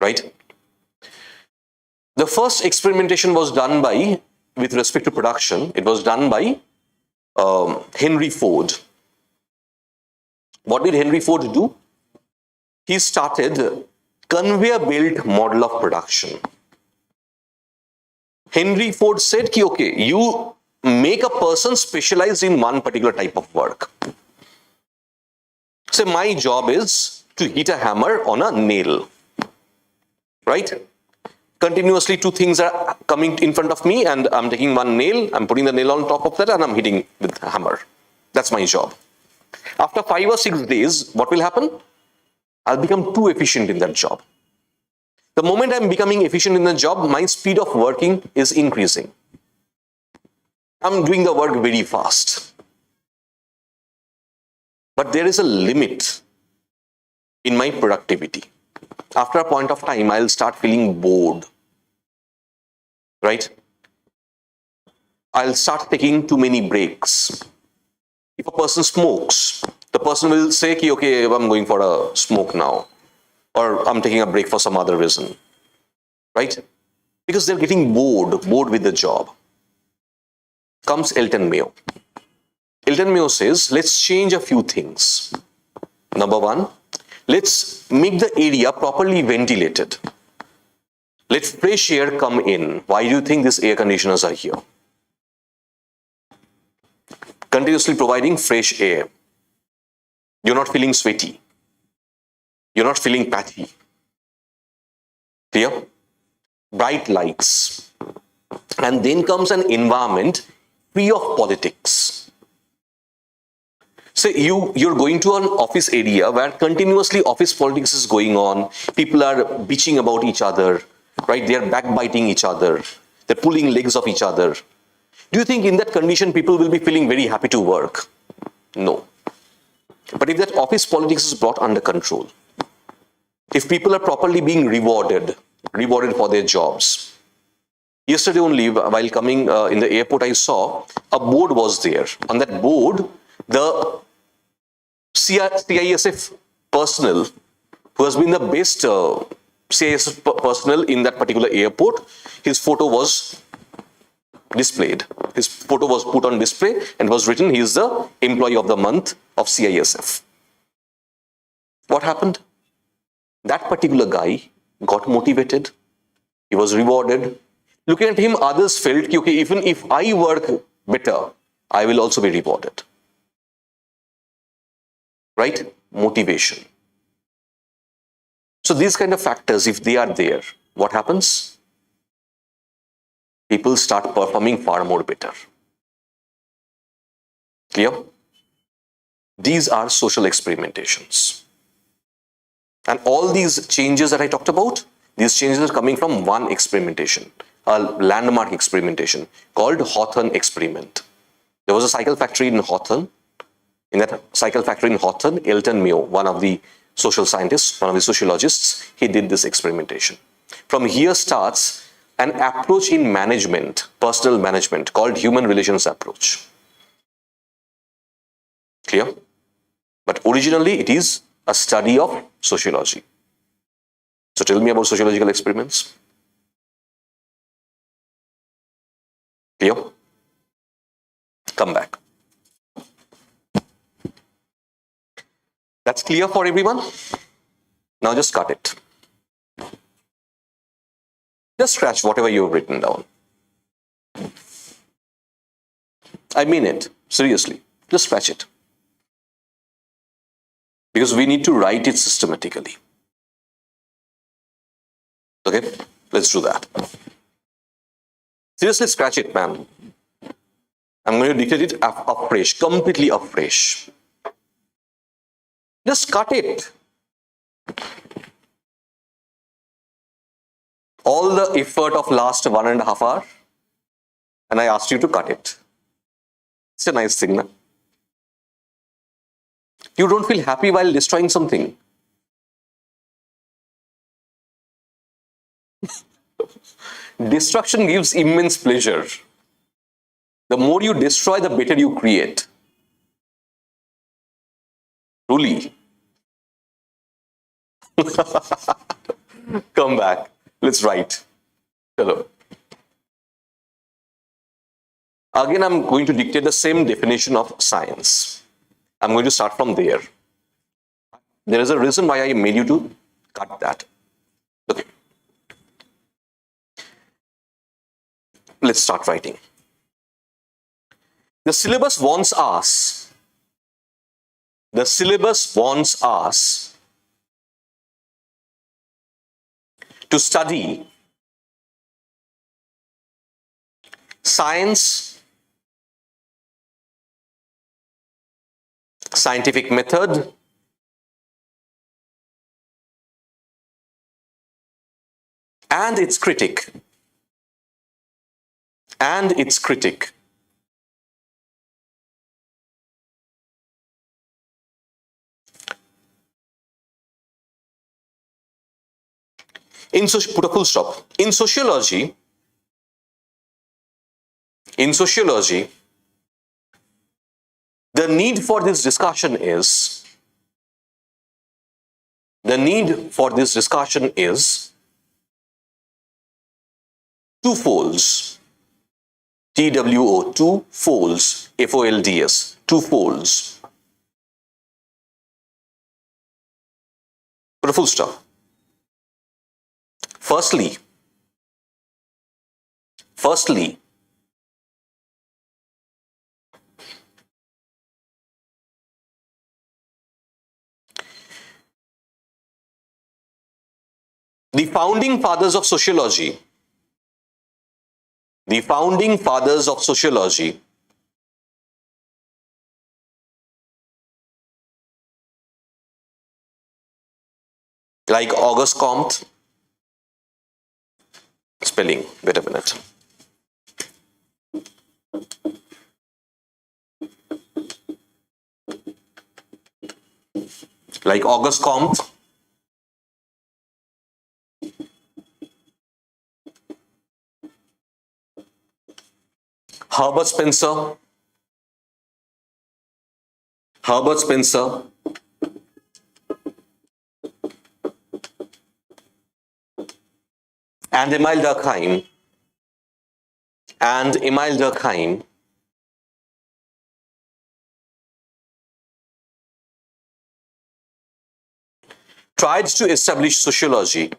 Right? The first experimentation was done by, with respect to production, it was done by Henry Ford. What did Henry Ford do? He started conveyor belt model of production. Henry Ford said, okay, you make a person specialized in one particular type of work. So my job is to hit a hammer on a nail. Right? Continuously 2 things are coming in front of me and I'm taking one nail, I'm putting the nail on top of that and I'm hitting with a hammer. That's my job. After 5 or 6 days, what will happen? I'll become too efficient in that job. The moment I'm becoming efficient in the job, my speed of working is increasing. I'm doing the work very fast. But there is a limit in my productivity. After a point of time, I'll start feeling bored. Right? I'll start taking too many breaks. If a person smokes, the person will say, okay, I'm going for a smoke now. Or I'm taking a break for some other reason. Right? Because they're getting bored with the job. Comes Elton Mayo. Elton Mayo says, let's change a few things. Number 1, let's make the area properly ventilated. Let fresh air come in. Why do you think these air conditioners are here? Continuously providing fresh air. You're not feeling sweaty. You're not feeling patchy. Clear? Bright lights. And then comes an environment free of politics. Say you're going to an office area where continuously office politics is going on. People are bitching about each other, right? They are backbiting each other. They're pulling legs of each other. Do you think in that condition people will be feeling very happy to work? No. But if that office politics is brought under control, if people are properly being rewarded for their jobs. Yesterday only, while coming in the airport, I saw a board was there. On that board, the CISF personnel, who has been the best CISF personnel in that particular airport, his photo was displayed. His photo was put on display and was written, he is the employee of the month of CISF. What happened? That particular guy got motivated. He was rewarded. Looking at him, others felt, okay, even if I work better, I will also be rewarded. Right? Motivation. So these kind of factors, if they are there, what happens? People start performing far more better. Clear? These are social experimentations. And all these changes that I talked about, these changes are coming from one experimentation, a landmark experimentation called Hawthorne experiment. There was a cycle factory in Hawthorne. In that cycle factory in Hawthorne, Elton Mayo, one of the social scientists, one of the sociologists, he did this experimentation. From here starts an approach in management, personal management, called human relations approach. Clear? But originally it is a study of sociology. So tell me about sociological experiments. Clear? Come back. That's clear for everyone? Now just cut it. Just scratch whatever you've written down. I mean it, seriously. Just scratch it. Because we need to write it systematically. Okay, let's do that. Seriously, scratch it, man. I'm going to dictate it afresh, completely afresh. Just cut it. All the effort of last 1.5 hours, and I asked you to cut it. It's a nice thing, na? You don't feel happy while destroying something. Destruction gives immense pleasure. The more you destroy, the better you create. Truly. Come back. Let's write. Hello. Again, I'm going to dictate the same definition of science. I'm going to start from there. There is a reason why I made you to cut that. Okay. Let's start writing. The syllabus wants us to study science, scientific method, and its critic. Put a full stop. In sociology, the need for this discussion is twofolds. TWO, two folds, FOLDS, two folds. Put a full stop. Firstly, the founding fathers of sociology, like Auguste Comte, spelling, wait a minute. Like Auguste Comte, Herbert Spencer, and Emile Durkheim, tried to establish sociology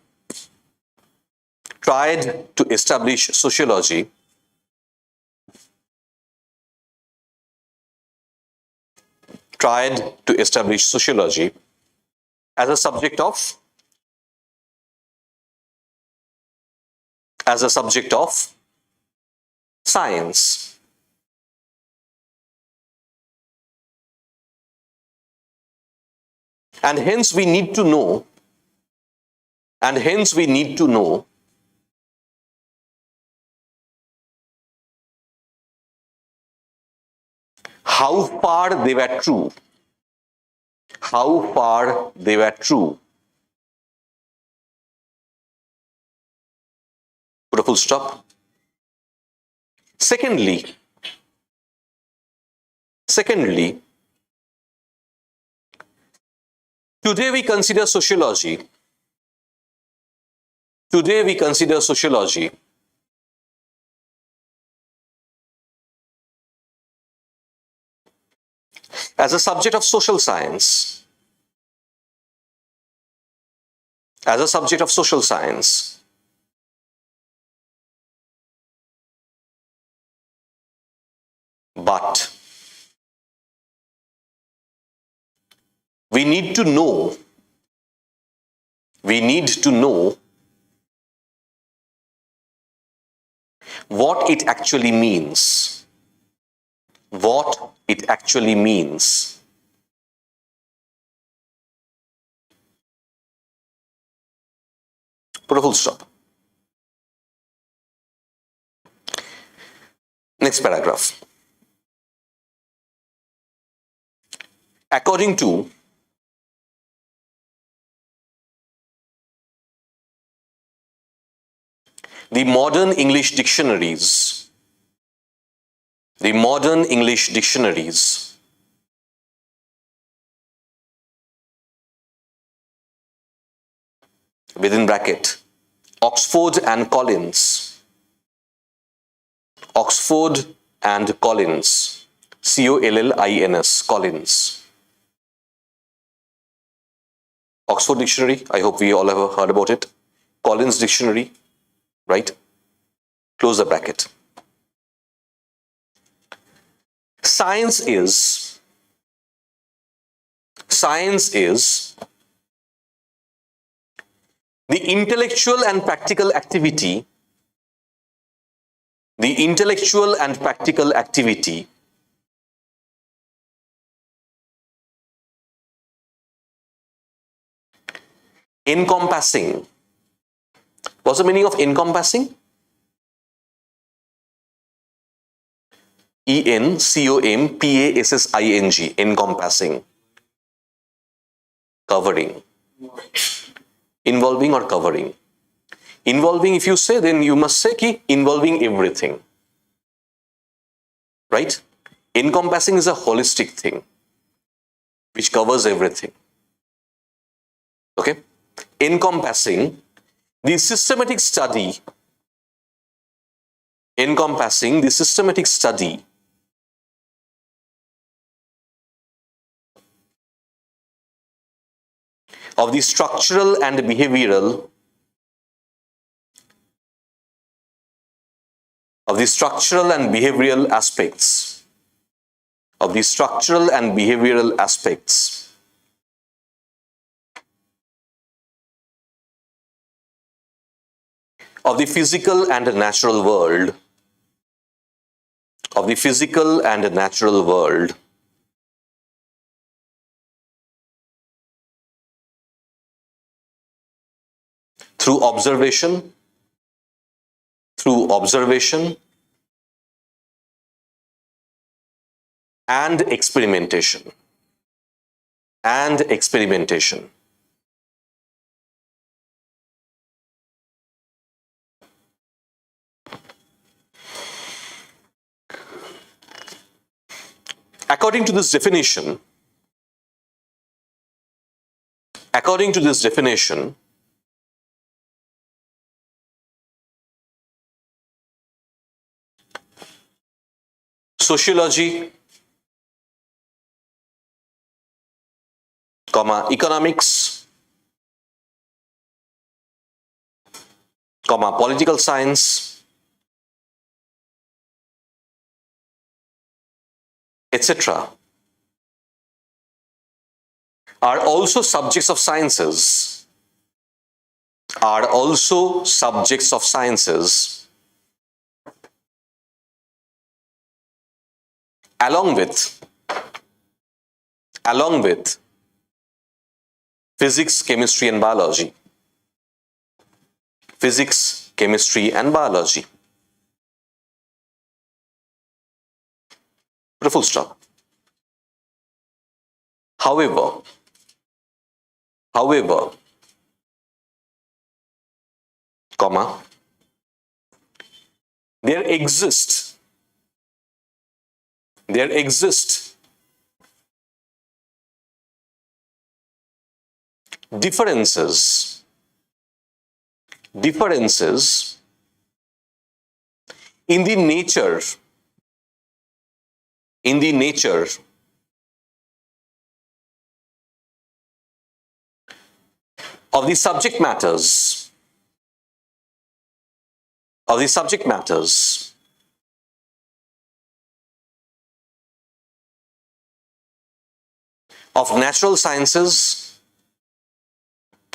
as a subject of science. And hence we need to know and hence we need to know how far they were true. How far they were true. Put a full stop. Secondly, today we consider sociology. Today we consider sociology as a subject of social science. As a subject of social science. But we need to know what it actually means. What it actually means. Put a full stop. Next paragraph. According to the modern English dictionaries, within bracket, Oxford and Collins, Collins, Collins, Collins. Oxford Dictionary, I hope we all have heard about it. Collins Dictionary, right? Close the bracket. Science is the intellectual and practical activity encompassing. What's the meaning of encompassing? ENCOMPASSING, encompassing. Covering. Involving or covering. Involving, if you say, then you must say ki involving everything. Right? Encompassing is a holistic thing which covers everything. Okay? Encompassing the systematic study of the structural and behavioral aspects of the physical and natural world, through observation and experimentation. According to this definition, sociology, economics, political science, etc. are also subjects of sciences, along with physics, chemistry and biology. physics, chemistry, and biology. Put a full stop. However, comma, there exist differences in the nature of the subject matters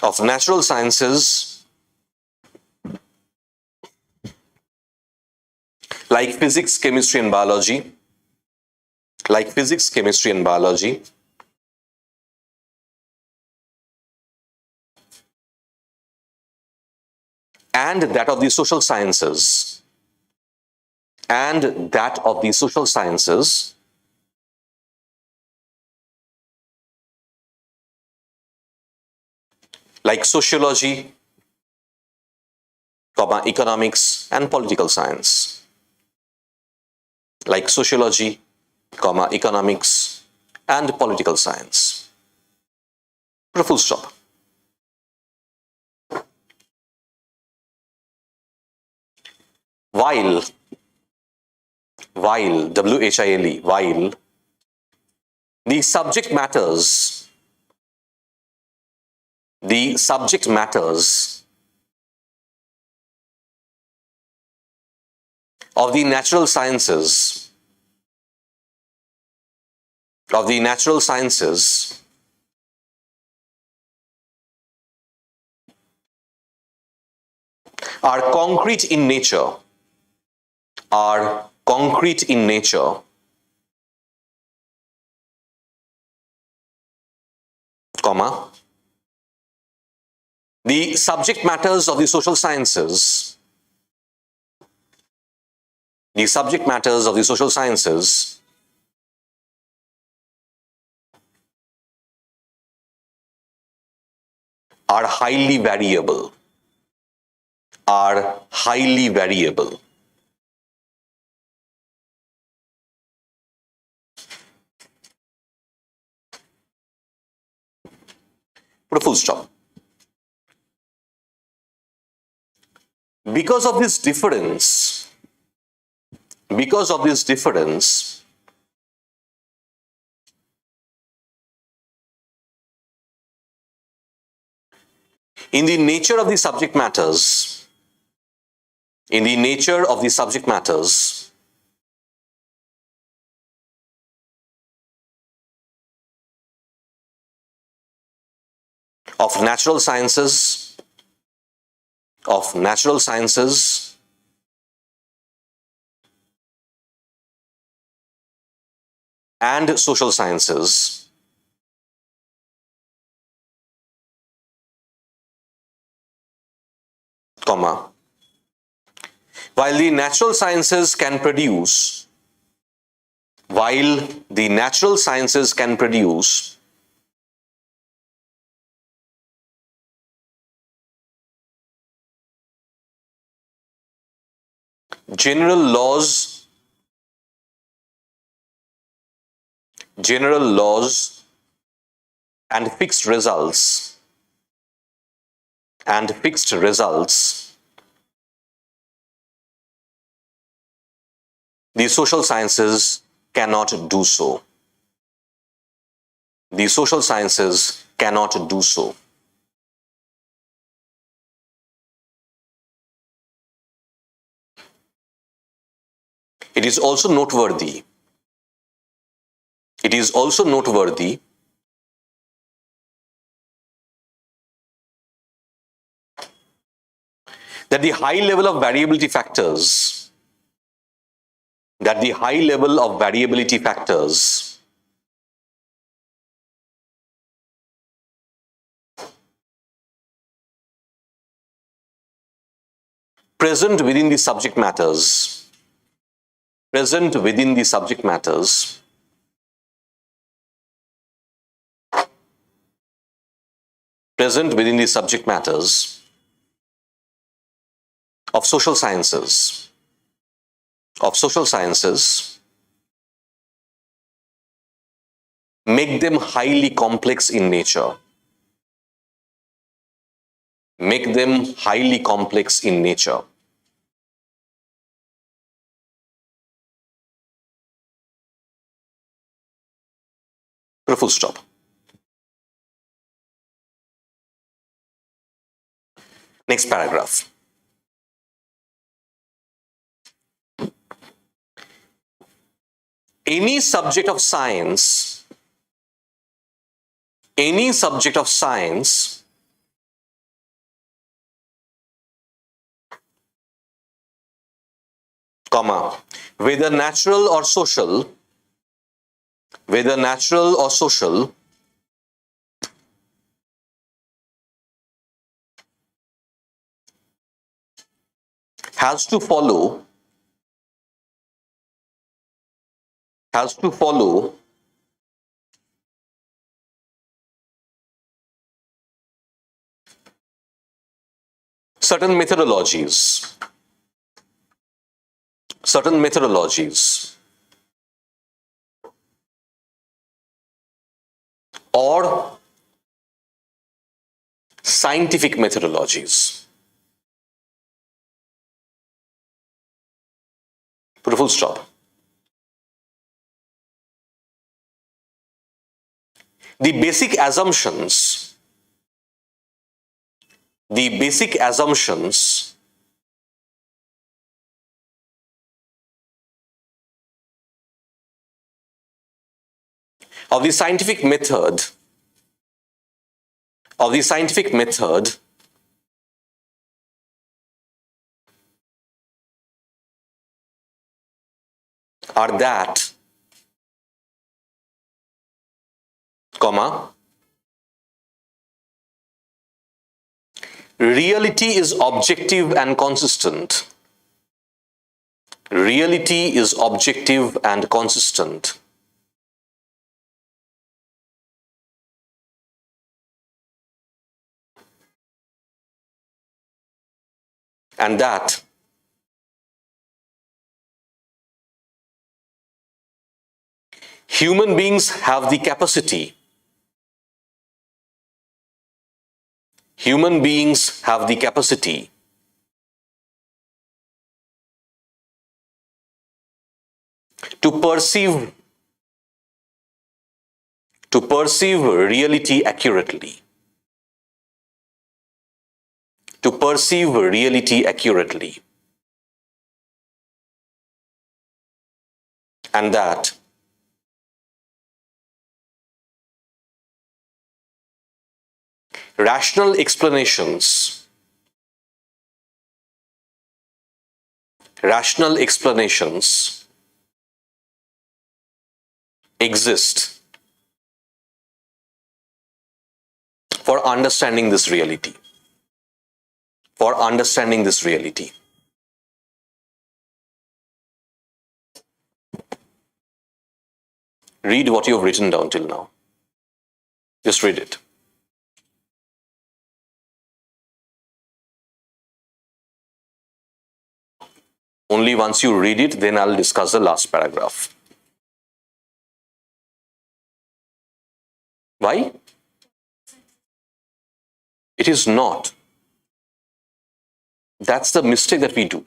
of natural sciences like physics, chemistry, and biology, and that of the social sciences, like sociology, economics, and political science. Like sociology, economics, and political science. Put a full stop. While, W-H-I-L-E, while the subject matters of the natural sciences are concrete in nature, comma, the subject matters of the social sciences are highly variable. Put a full stop. Because of this difference, in the nature of the subject matters, of natural sciences and social sciences, comma, while the natural sciences can produce general laws and fixed results, the social sciences cannot do so. It is also noteworthy that the high level of variability factors present within the subject matters, present within the subject matters present within the subject matters of social sciences, make them highly complex in nature. Make them highly complex in nature. Put a full stop. Next paragraph. Any subject of science, comma, whether natural or social, has to follow certain methodologies or scientific methodologies. Put a full stop. The basic assumptions of the scientific method are that, comma, reality is objective and consistent. Reality is objective and consistent. And that human beings have the capacity to perceive reality accurately. And that rational explanations exist for understanding this reality. Read what you've written down till now. Just read it. Only once you read it, then I'll discuss the last paragraph. Why? It is not. That's the mistake that we do.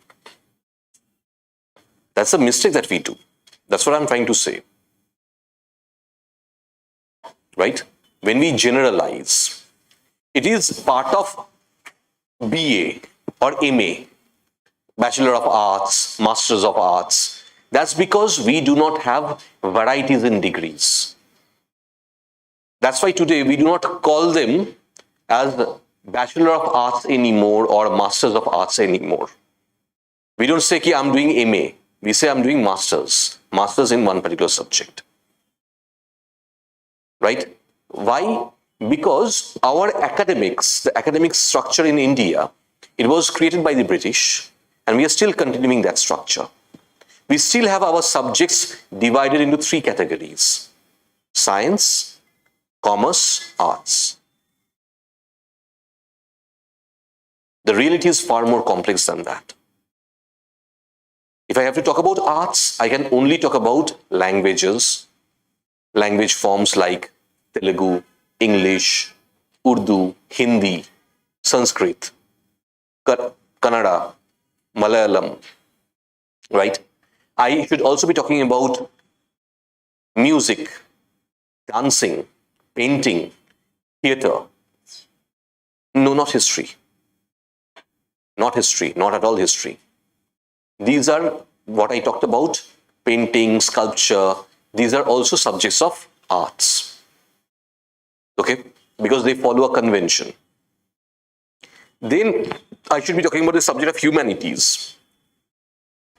That's what I'm trying to say. Right? When we generalize, it is part of BA or MA, Bachelor of Arts, Masters of Arts. That's because we do not have varieties in degrees. That's why today we do not call them as Bachelor of Arts anymore or Masters of Arts anymore. We don't say कि I'm doing MA. We say I'm doing Masters in one particular subject. Right? Why? Because our academics, the academic structure in India, it was created by the British. And we are still continuing that structure. We still have our subjects divided into 3 categories: science, commerce, arts. The reality is far more complex than that. If I have to talk about arts, I can only talk about languages, language forms like Telugu, English, Urdu, Hindi, Sanskrit, Kannada, Malayalam, right? I should also be talking about music, dancing, painting, theater. No, not history. Not history, not at all history. These are what I talked about: painting, sculpture. These are also subjects of arts. Okay? Because they follow a convention. Then I should be talking about the subject of humanities.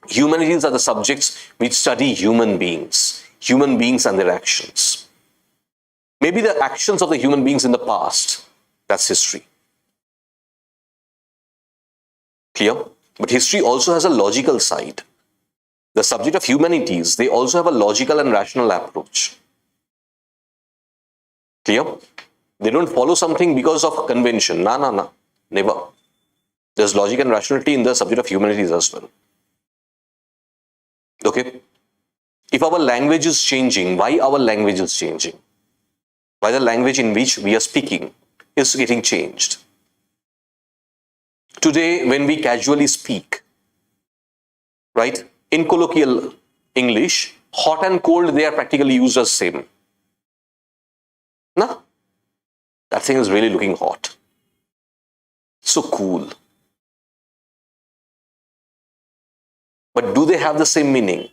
Humanities are the subjects which study human beings and their actions. Maybe the actions of the human beings in the past, that's history. Clear? But history also has a logical side. The subject of humanities, they also have a logical and rational approach. Clear? They don't follow something because of convention. No. Never. There's logic and rationality in the subject of humanities as well. Okay? If our language is changing, why our language is changing? Why the language in which we are speaking is getting changed? Today, when we casually speak, right, in colloquial English, hot and cold, they are practically used as same. No? That thing is really looking hot. So cool. But do they have the same meaning?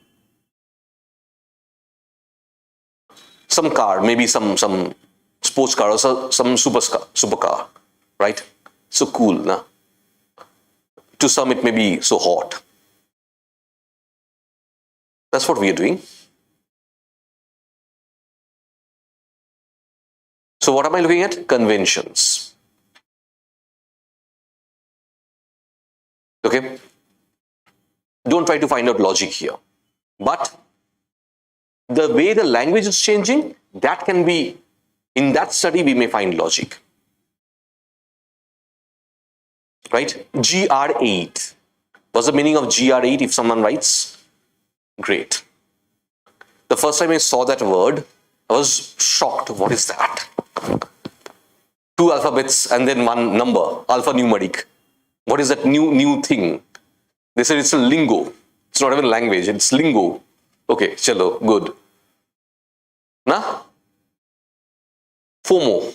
Some car, maybe some sports car or some supercar, right? So cool, na? To some it may be so hot. That's what we are doing. So what am I looking at? Conventions. Okay? Don't try to find out logic here. But the way the language is changing, that can be, in that study we may find logic. Right? GR8. What's the meaning of GR8 if someone writes? Great. The first time I saw that word, I was shocked. What is that? 2 alphabets and then 1 number, alphanumeric. What is that new thing? They said it's a lingo. It's not even language, it's lingo. Okay, chalo, good. Na? FOMO.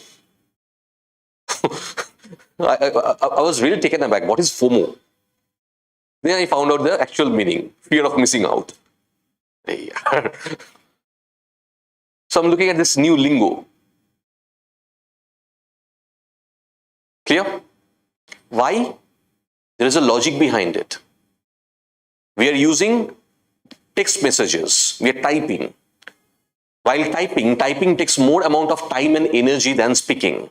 I was really taken aback. What is FOMO? Then I found out the actual meaning. Fear of missing out. So I'm looking at this new lingo. Clear? Why? There is a logic behind it. We are using text messages. We are typing. While typing takes more amount of time and energy than speaking.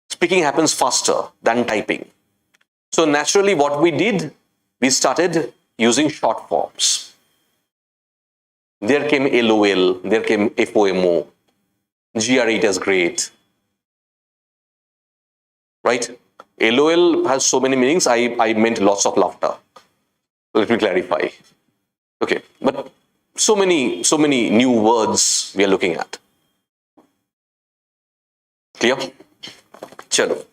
Speaking happens faster than typing. So naturally what we did, we started using short forms. There came LOL, there came FOMO, GR8 is great. Right? LOL has so many meanings, I meant lots of laughter. Let me clarify. Okay, but so many new words we are looking at. Clear? Chalo.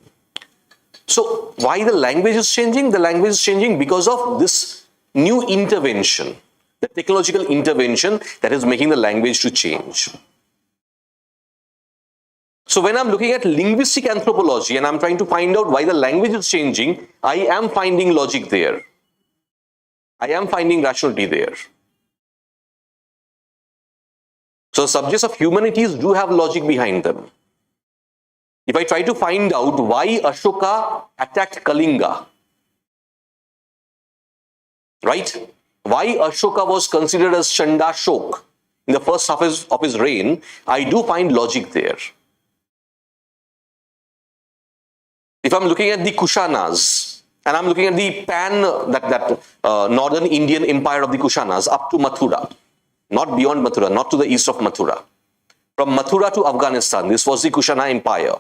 So why the language is changing? The language is changing because of this new intervention, the technological intervention that is making the language to change. So when I'm looking at linguistic anthropology and I'm trying to find out why the language is changing, I am finding logic there. I am finding rationality there. So subjects of humanities do have logic behind them. If I try to find out why Ashoka attacked Kalinga, right? Why Ashoka was considered as Chandashok in the first half of his reign, I do find logic there. If I'm looking at the Kushanas And I'm looking at the northern Indian empire of the Kushanas up to Mathura, not beyond Mathura, not to the east of Mathura. From Mathura to Afghanistan, this was the Kushana empire.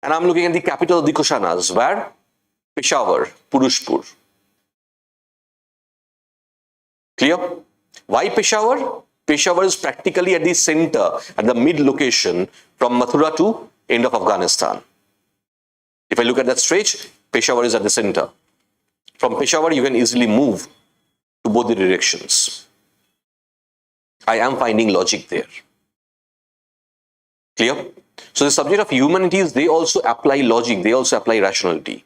And I'm looking at the capital of the Kushanas, where? Peshawar, Purushpur. Clear? Why Peshawar? Peshawar is practically at the center, at the mid location from Mathura to end of Afghanistan. If I look at that stretch, Peshawar is at the center. From Peshawar, you can easily move to both the directions. I am finding logic there. Clear? So the subject of humanities, they also apply logic, they also apply rationality.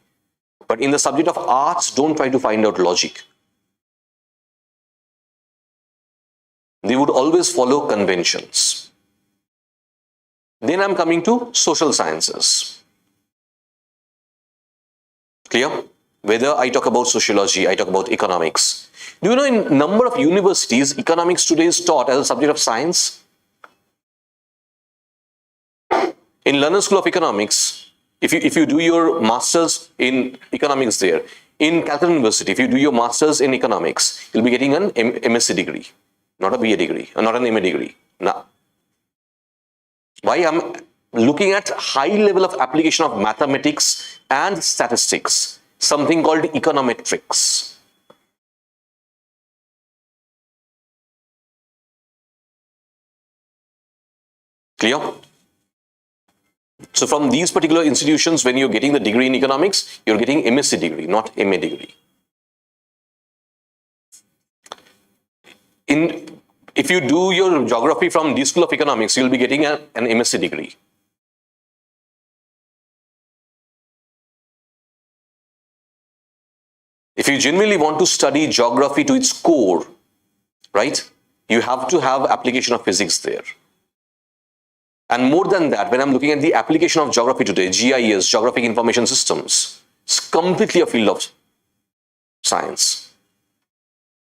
But in the subject of arts, don't try to find out logic. They would always follow conventions. Then I'm coming to social sciences. Clear? Whether I talk about sociology, I talk about economics. Do you know in number of universities, economics today is taught as a subject of science? In London School of Economics, if you do your masters in economics there, in Calcutta University, if you do your masters in economics, you'll be getting an MSc degree, not a BA degree, or not an MA degree. No. Why? I'm looking at high level of application of mathematics and statistics, something called econometrics. Clear? So from these particular institutions, when you're getting the degree in economics, you're getting MSc degree, not MA degree. If you do your geography from the School of Economics, you'll be getting an MSc degree. If you genuinely want to study geography to its core, right, you have to have application of physics there. And more than that, when I'm looking at the application of geography today, GIS, Geographic Information Systems, it's completely a field of science.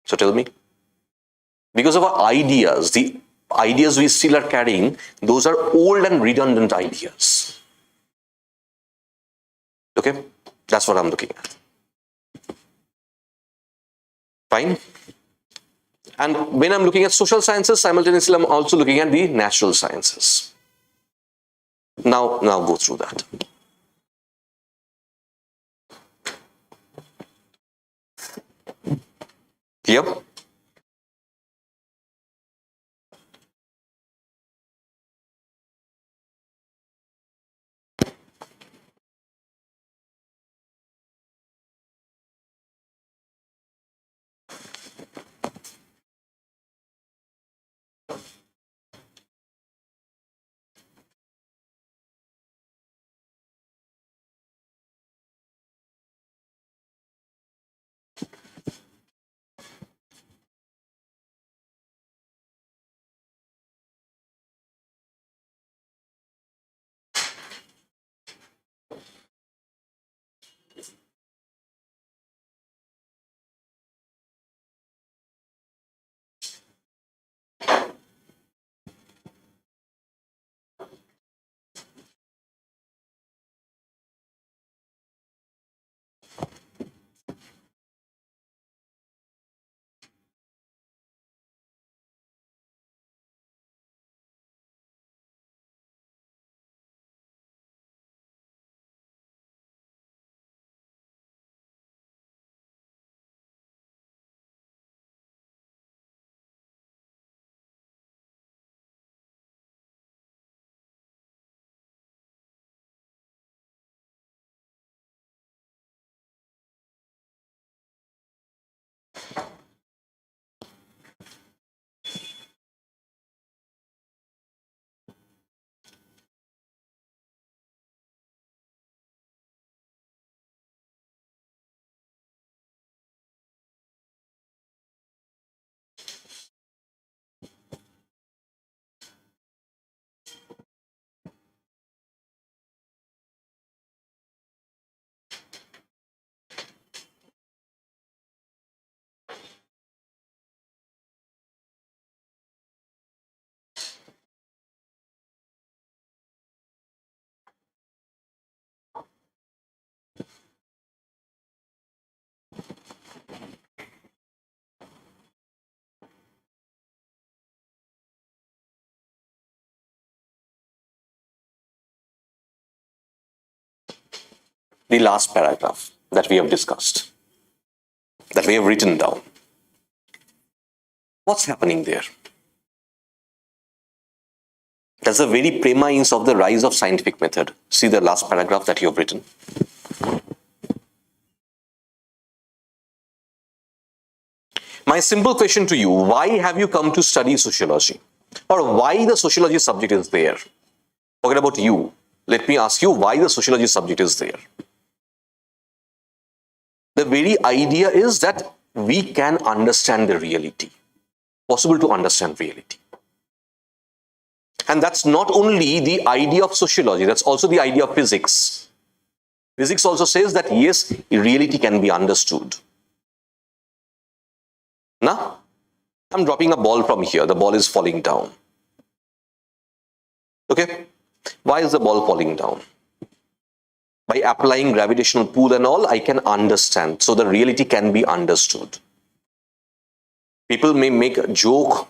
So tell me, because of our ideas, the ideas we still are carrying, those are old and redundant ideas. Okay, that's what I'm looking at. Fine. And when I'm looking at social sciences, simultaneously I'm also looking at the natural sciences. Now go through that. Clear? the last paragraph that we have discussed, that we have written down. What's happening there? That's the very premise of the rise of scientific method. See the last paragraph that you have written. My simple question to you, why have you come to study sociology? Or why the sociology subject is there? Forget about you. Let me ask you why the sociology subject is there. The very idea is that we can understand the reality. Possible to understand reality. And that's not only the idea of sociology, that's also the idea of physics. Physics also says that yes, reality can be understood. Now, I'm dropping a ball from here. The ball is falling down. Okay? Why is the ball falling down? By applying gravitational pull and all, I can understand. So the reality can be understood. People may make a joke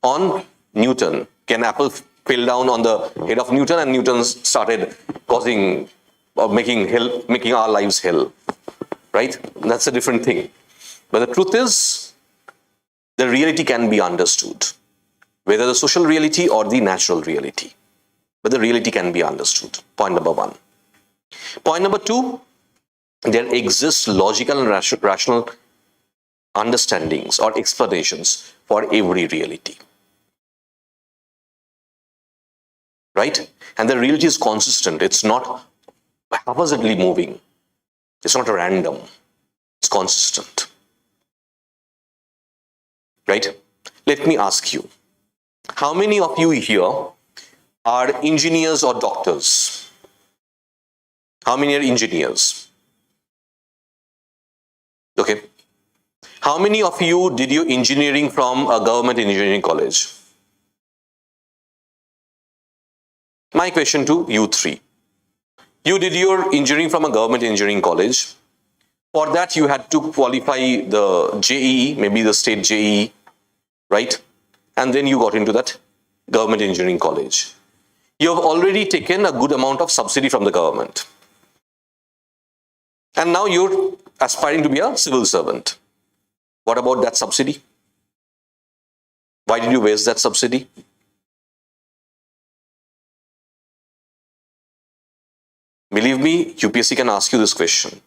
on Newton. Can apple fell down on the head of Newton and Newton started causing or making our lives hell? Right? That's a different thing. But the truth is, the reality can be understood, whether the social reality or the natural reality. But the reality can be understood. Point number one. Point number two, there exists logical and rational understandings or explanations for every reality. Right? And the reality is consistent. It's not haphazardly moving. It's not random. It's consistent. Right? Let me ask you, how many of you here are engineers or doctors? How many are engineers? Okay. How many of you did your engineering from a government engineering college? My question to you three. You did your engineering from a government engineering college. For that, you had to qualify the JEE, maybe the state JEE, right? And then you got into that government engineering college. You have already taken a good amount of subsidy from the government. And now you're aspiring to be a civil servant. What about that subsidy? Why did you waste that subsidy? Believe me, UPSC can ask you this question.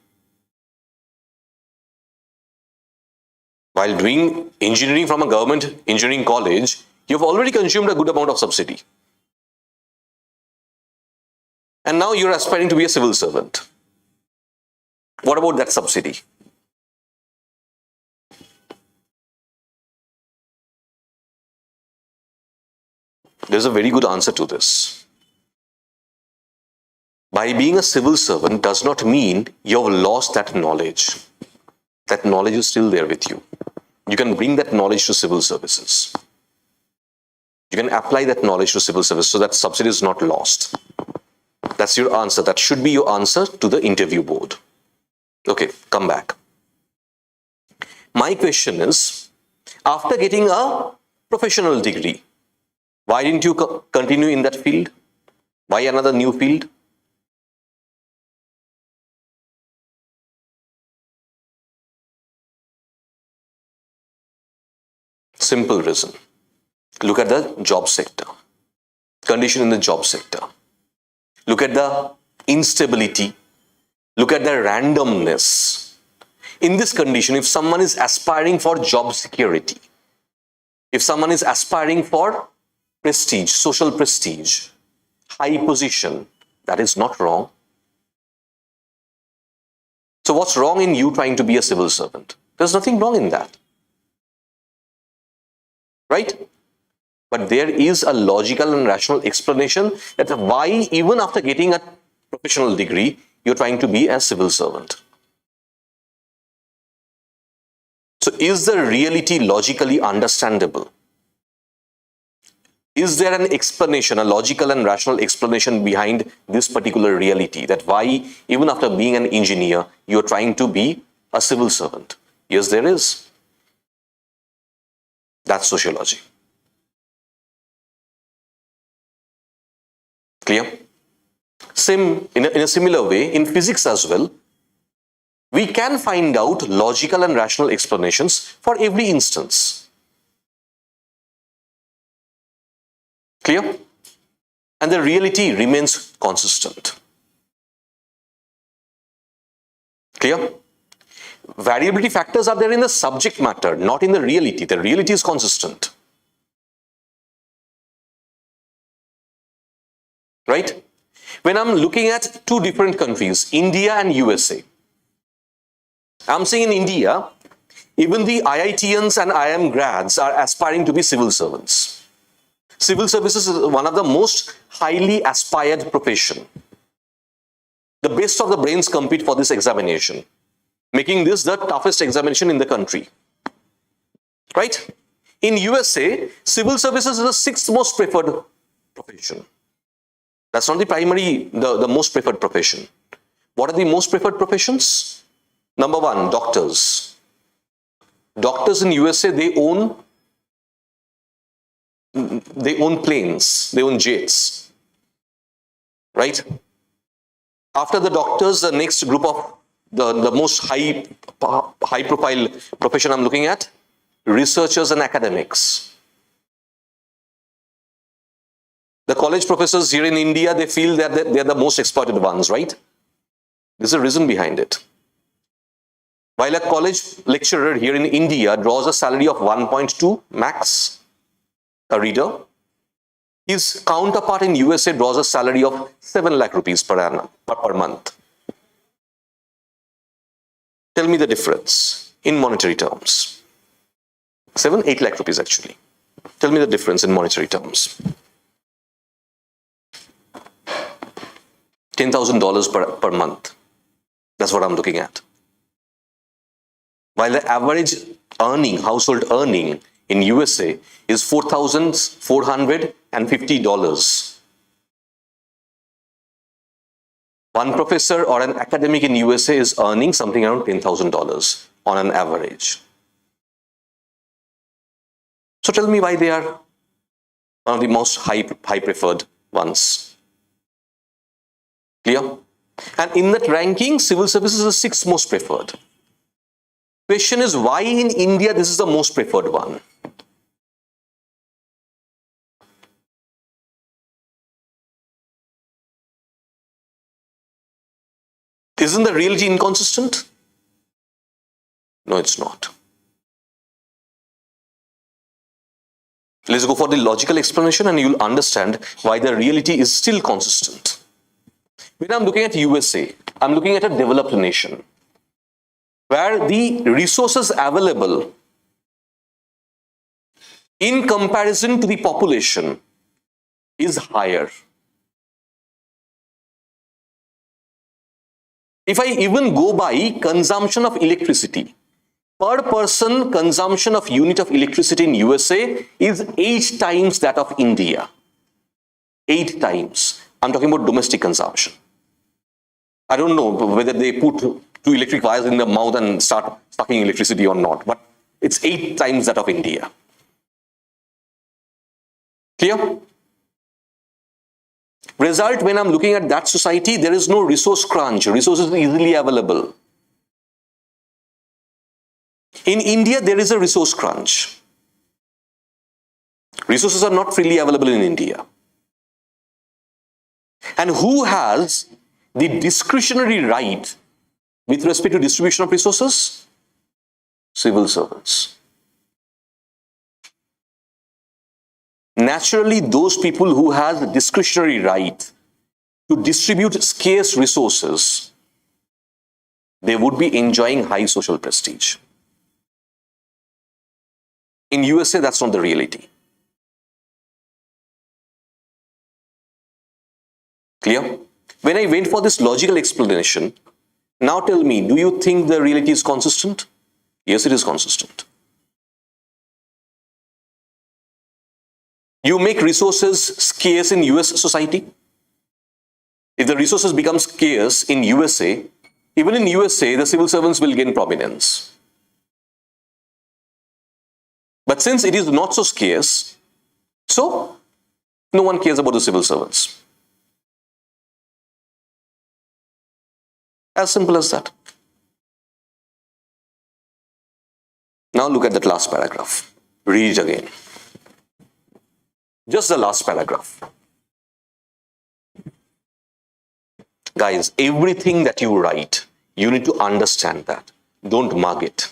While doing engineering from a government engineering college, you've already consumed a good amount of subsidy. And now you're aspiring to be a civil servant. What about that subsidy? There's a very good answer to this. By being a civil servant does not mean you've lost that knowledge. That knowledge is still there with you. You can bring that knowledge to civil services. You can apply that knowledge to civil service so that subsidy is not lost. That's your answer. That should be your answer to the interview board. Okay, come back. My question is, after getting a professional degree, why didn't you continue in that field? Why another new field? Simple reason. Look at the job sector. Condition in the job sector. Look at the instability. Look at the randomness. In this condition, if someone is aspiring for job security, if someone is aspiring for prestige, social prestige, high position, that is not wrong. So what's wrong in you trying to be a civil servant? There's nothing wrong in that. Right? But there is a logical and rational explanation that why even after getting a professional degree, you're trying to be a civil servant. So is the reality logically understandable? Is there an explanation, a logical and rational explanation behind this particular reality, that why even after being an engineer, you're trying to be a civil servant? Yes, there is. That's sociology. Clear? in a similar way, in physics as well, we can find out logical and rational explanations for every instance. Clear? And the reality remains consistent. Clear? Variability factors are there in the subject matter, not in the reality. The reality is consistent. Right? When I'm looking at two different countries, India and USA, I'm saying in India, even the IITians and IIM grads are aspiring to be civil servants. Civil services is one of the most highly aspired profession. The best of the brains compete for this examination, making this the toughest examination in the country. Right? In USA, civil services is the sixth most preferred profession. That's not the primary, the most preferred profession. What are the most preferred professions? Number one, doctors. Doctors in USA, they own planes, they own jets. Right? After the doctors, the next group of the most high profile profession I'm looking at, researchers and academics. The college professors here in India, they feel that they're the most exploited ones, right? There's a reason behind it. While a college lecturer here in India draws a salary of 1.2 max, a reader, his counterpart in USA draws a salary of 7 lakh rupees per annum, per month. Tell me the difference in monetary terms. 8 lakh rupees actually. Tell me the difference in monetary terms. $10,000 per month. That's what I'm looking at. While the average household earning in USA is $4,450. One professor or an academic in USA is earning something around $10,000 on an average. So tell me why they are one of the most high preferred ones. Clear? And in that ranking, civil services is the sixth most preferred. Question is, why in India this is the most preferred one? Isn't the reality inconsistent? No, it's not. Let's go for the logical explanation and you'll understand why the reality is still consistent. When I'm looking at USA, I'm looking at a developed nation where the resources available in comparison to the population is higher. If I even go by consumption of electricity, per person consumption of unit of electricity in USA is 8 times that of India. 8 times. I'm talking about domestic consumption. I don't know whether they put 2 electric wires in the mouth and start sucking electricity or not, but it's 8 times that of India. Clear? Result, when I'm looking at that society, there is no resource crunch. Resources are easily available. In India, there is a resource crunch. Resources are not freely available in India. And who has the discretionary right with respect to distribution of resources? Civil servants. Naturally, those people who have the discretionary right to distribute scarce resources, they would be enjoying high social prestige. In USA, that's not the reality. Clear? When I went for this logical explanation, now tell me, do you think the reality is consistent? Yes, it is consistent. You make resources scarce in US society. If the resources become scarce in USA, even in USA, the civil servants will gain prominence. But since it is not so scarce, so no one cares about the civil servants. As simple as that. Now look at that last paragraph. Read it again. Just the last paragraph. Guys, everything that you write, you need to understand that. Don't mug it.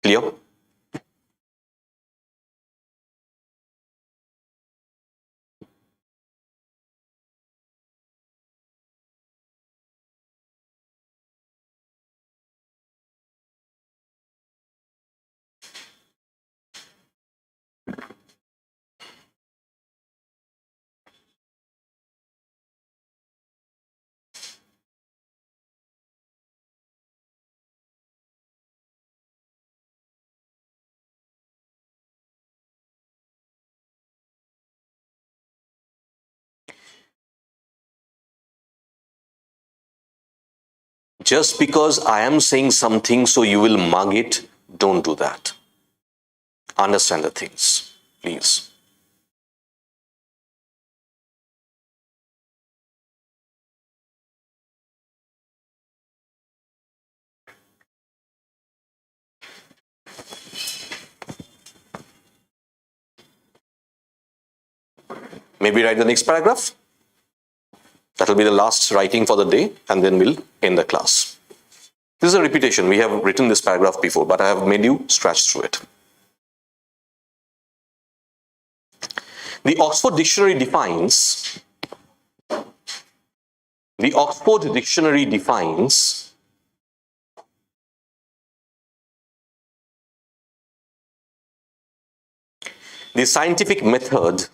Clear? Just because I am saying something so you will mug it, don't do that. Understand the things, please. Maybe write the next paragraph. That will be the last writing for the day, and then we'll end the class. This is a repetition. We have written this paragraph before, but I have made you scratch through it. The Oxford Dictionary defines the scientific method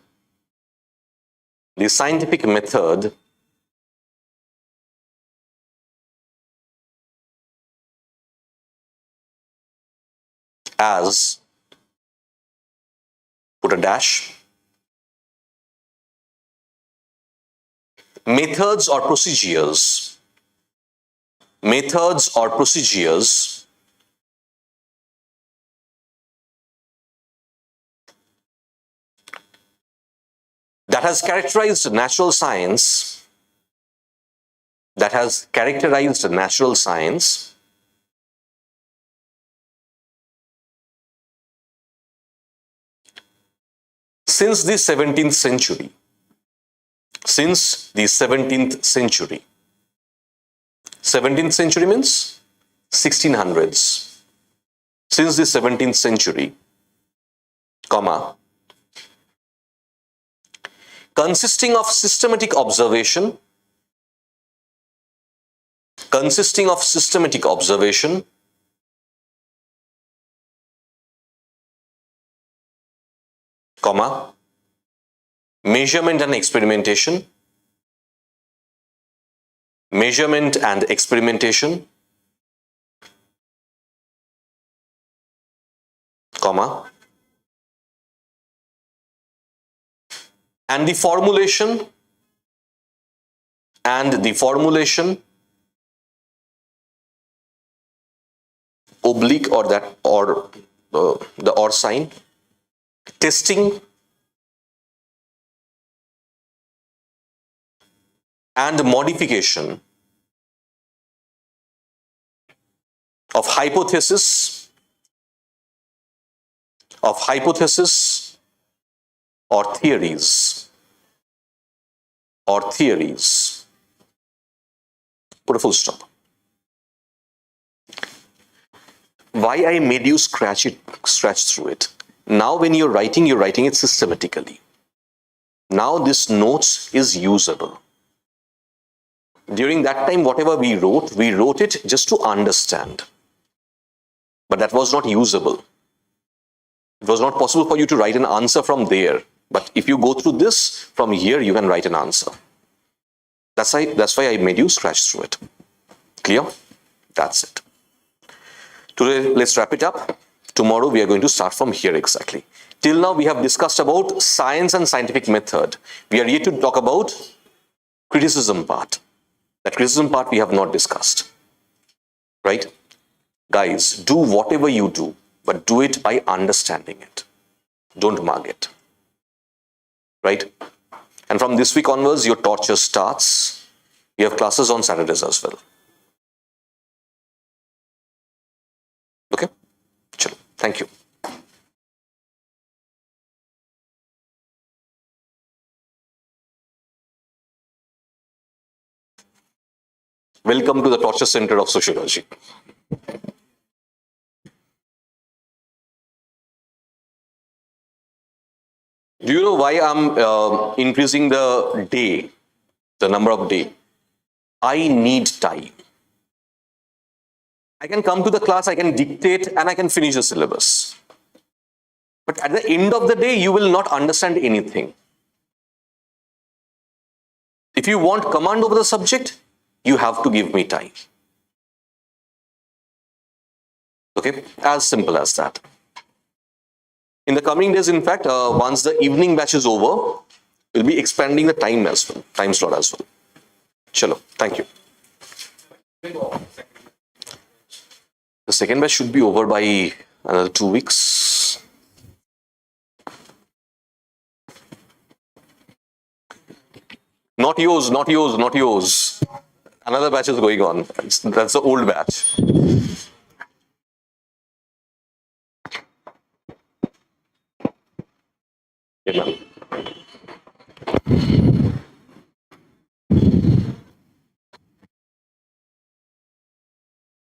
as, put a dash, methods or procedures that has characterized natural science since the 17th century. Since the 17th century. 17th century means 1600s. Since the 17th century, comma, consisting of systematic observation, comma, measurement and experimentation, comma, and the formulation oblique or that or the or sign, testing and modification of hypothesis or theories. Put a full stop. Why I made you scratch through it. Now when you're writing it systematically. Now this notes is usable. During that time, whatever we wrote it just to understand. But that was not usable. It was not possible for you to write an answer from there. But if you go through this, from here you can write an answer. That's why I made you scratch through it. Clear? That's it. Today, let's wrap it up. Tomorrow, we are going to start from here exactly. Till now, we have discussed about science and scientific method. We are yet to talk about criticism part. That criticism part we have not discussed. Right? Guys, do whatever you do, but do it by understanding it. Don't mug it. Right? And from this week onwards, your torture starts. We have classes on Saturdays as well. Okay? Chalo. Thank you. Welcome to the torture center of sociology. Do you know why I'm increasing the day, the number of day? I need time. I can come to the class, I can dictate, and I can finish the syllabus. But at the end of the day, you will not understand anything. If you want command over the subject, you have to give me time. Okay, as simple as that. In the coming days, in fact, once the evening batch is over, we'll be expanding the time as well, time slot as well. Chalo, thank you. The second batch should be over by another 2 weeks. Not yours, not yours, not yours. Another batch is going on. That's the old batch. Okay, ma'am.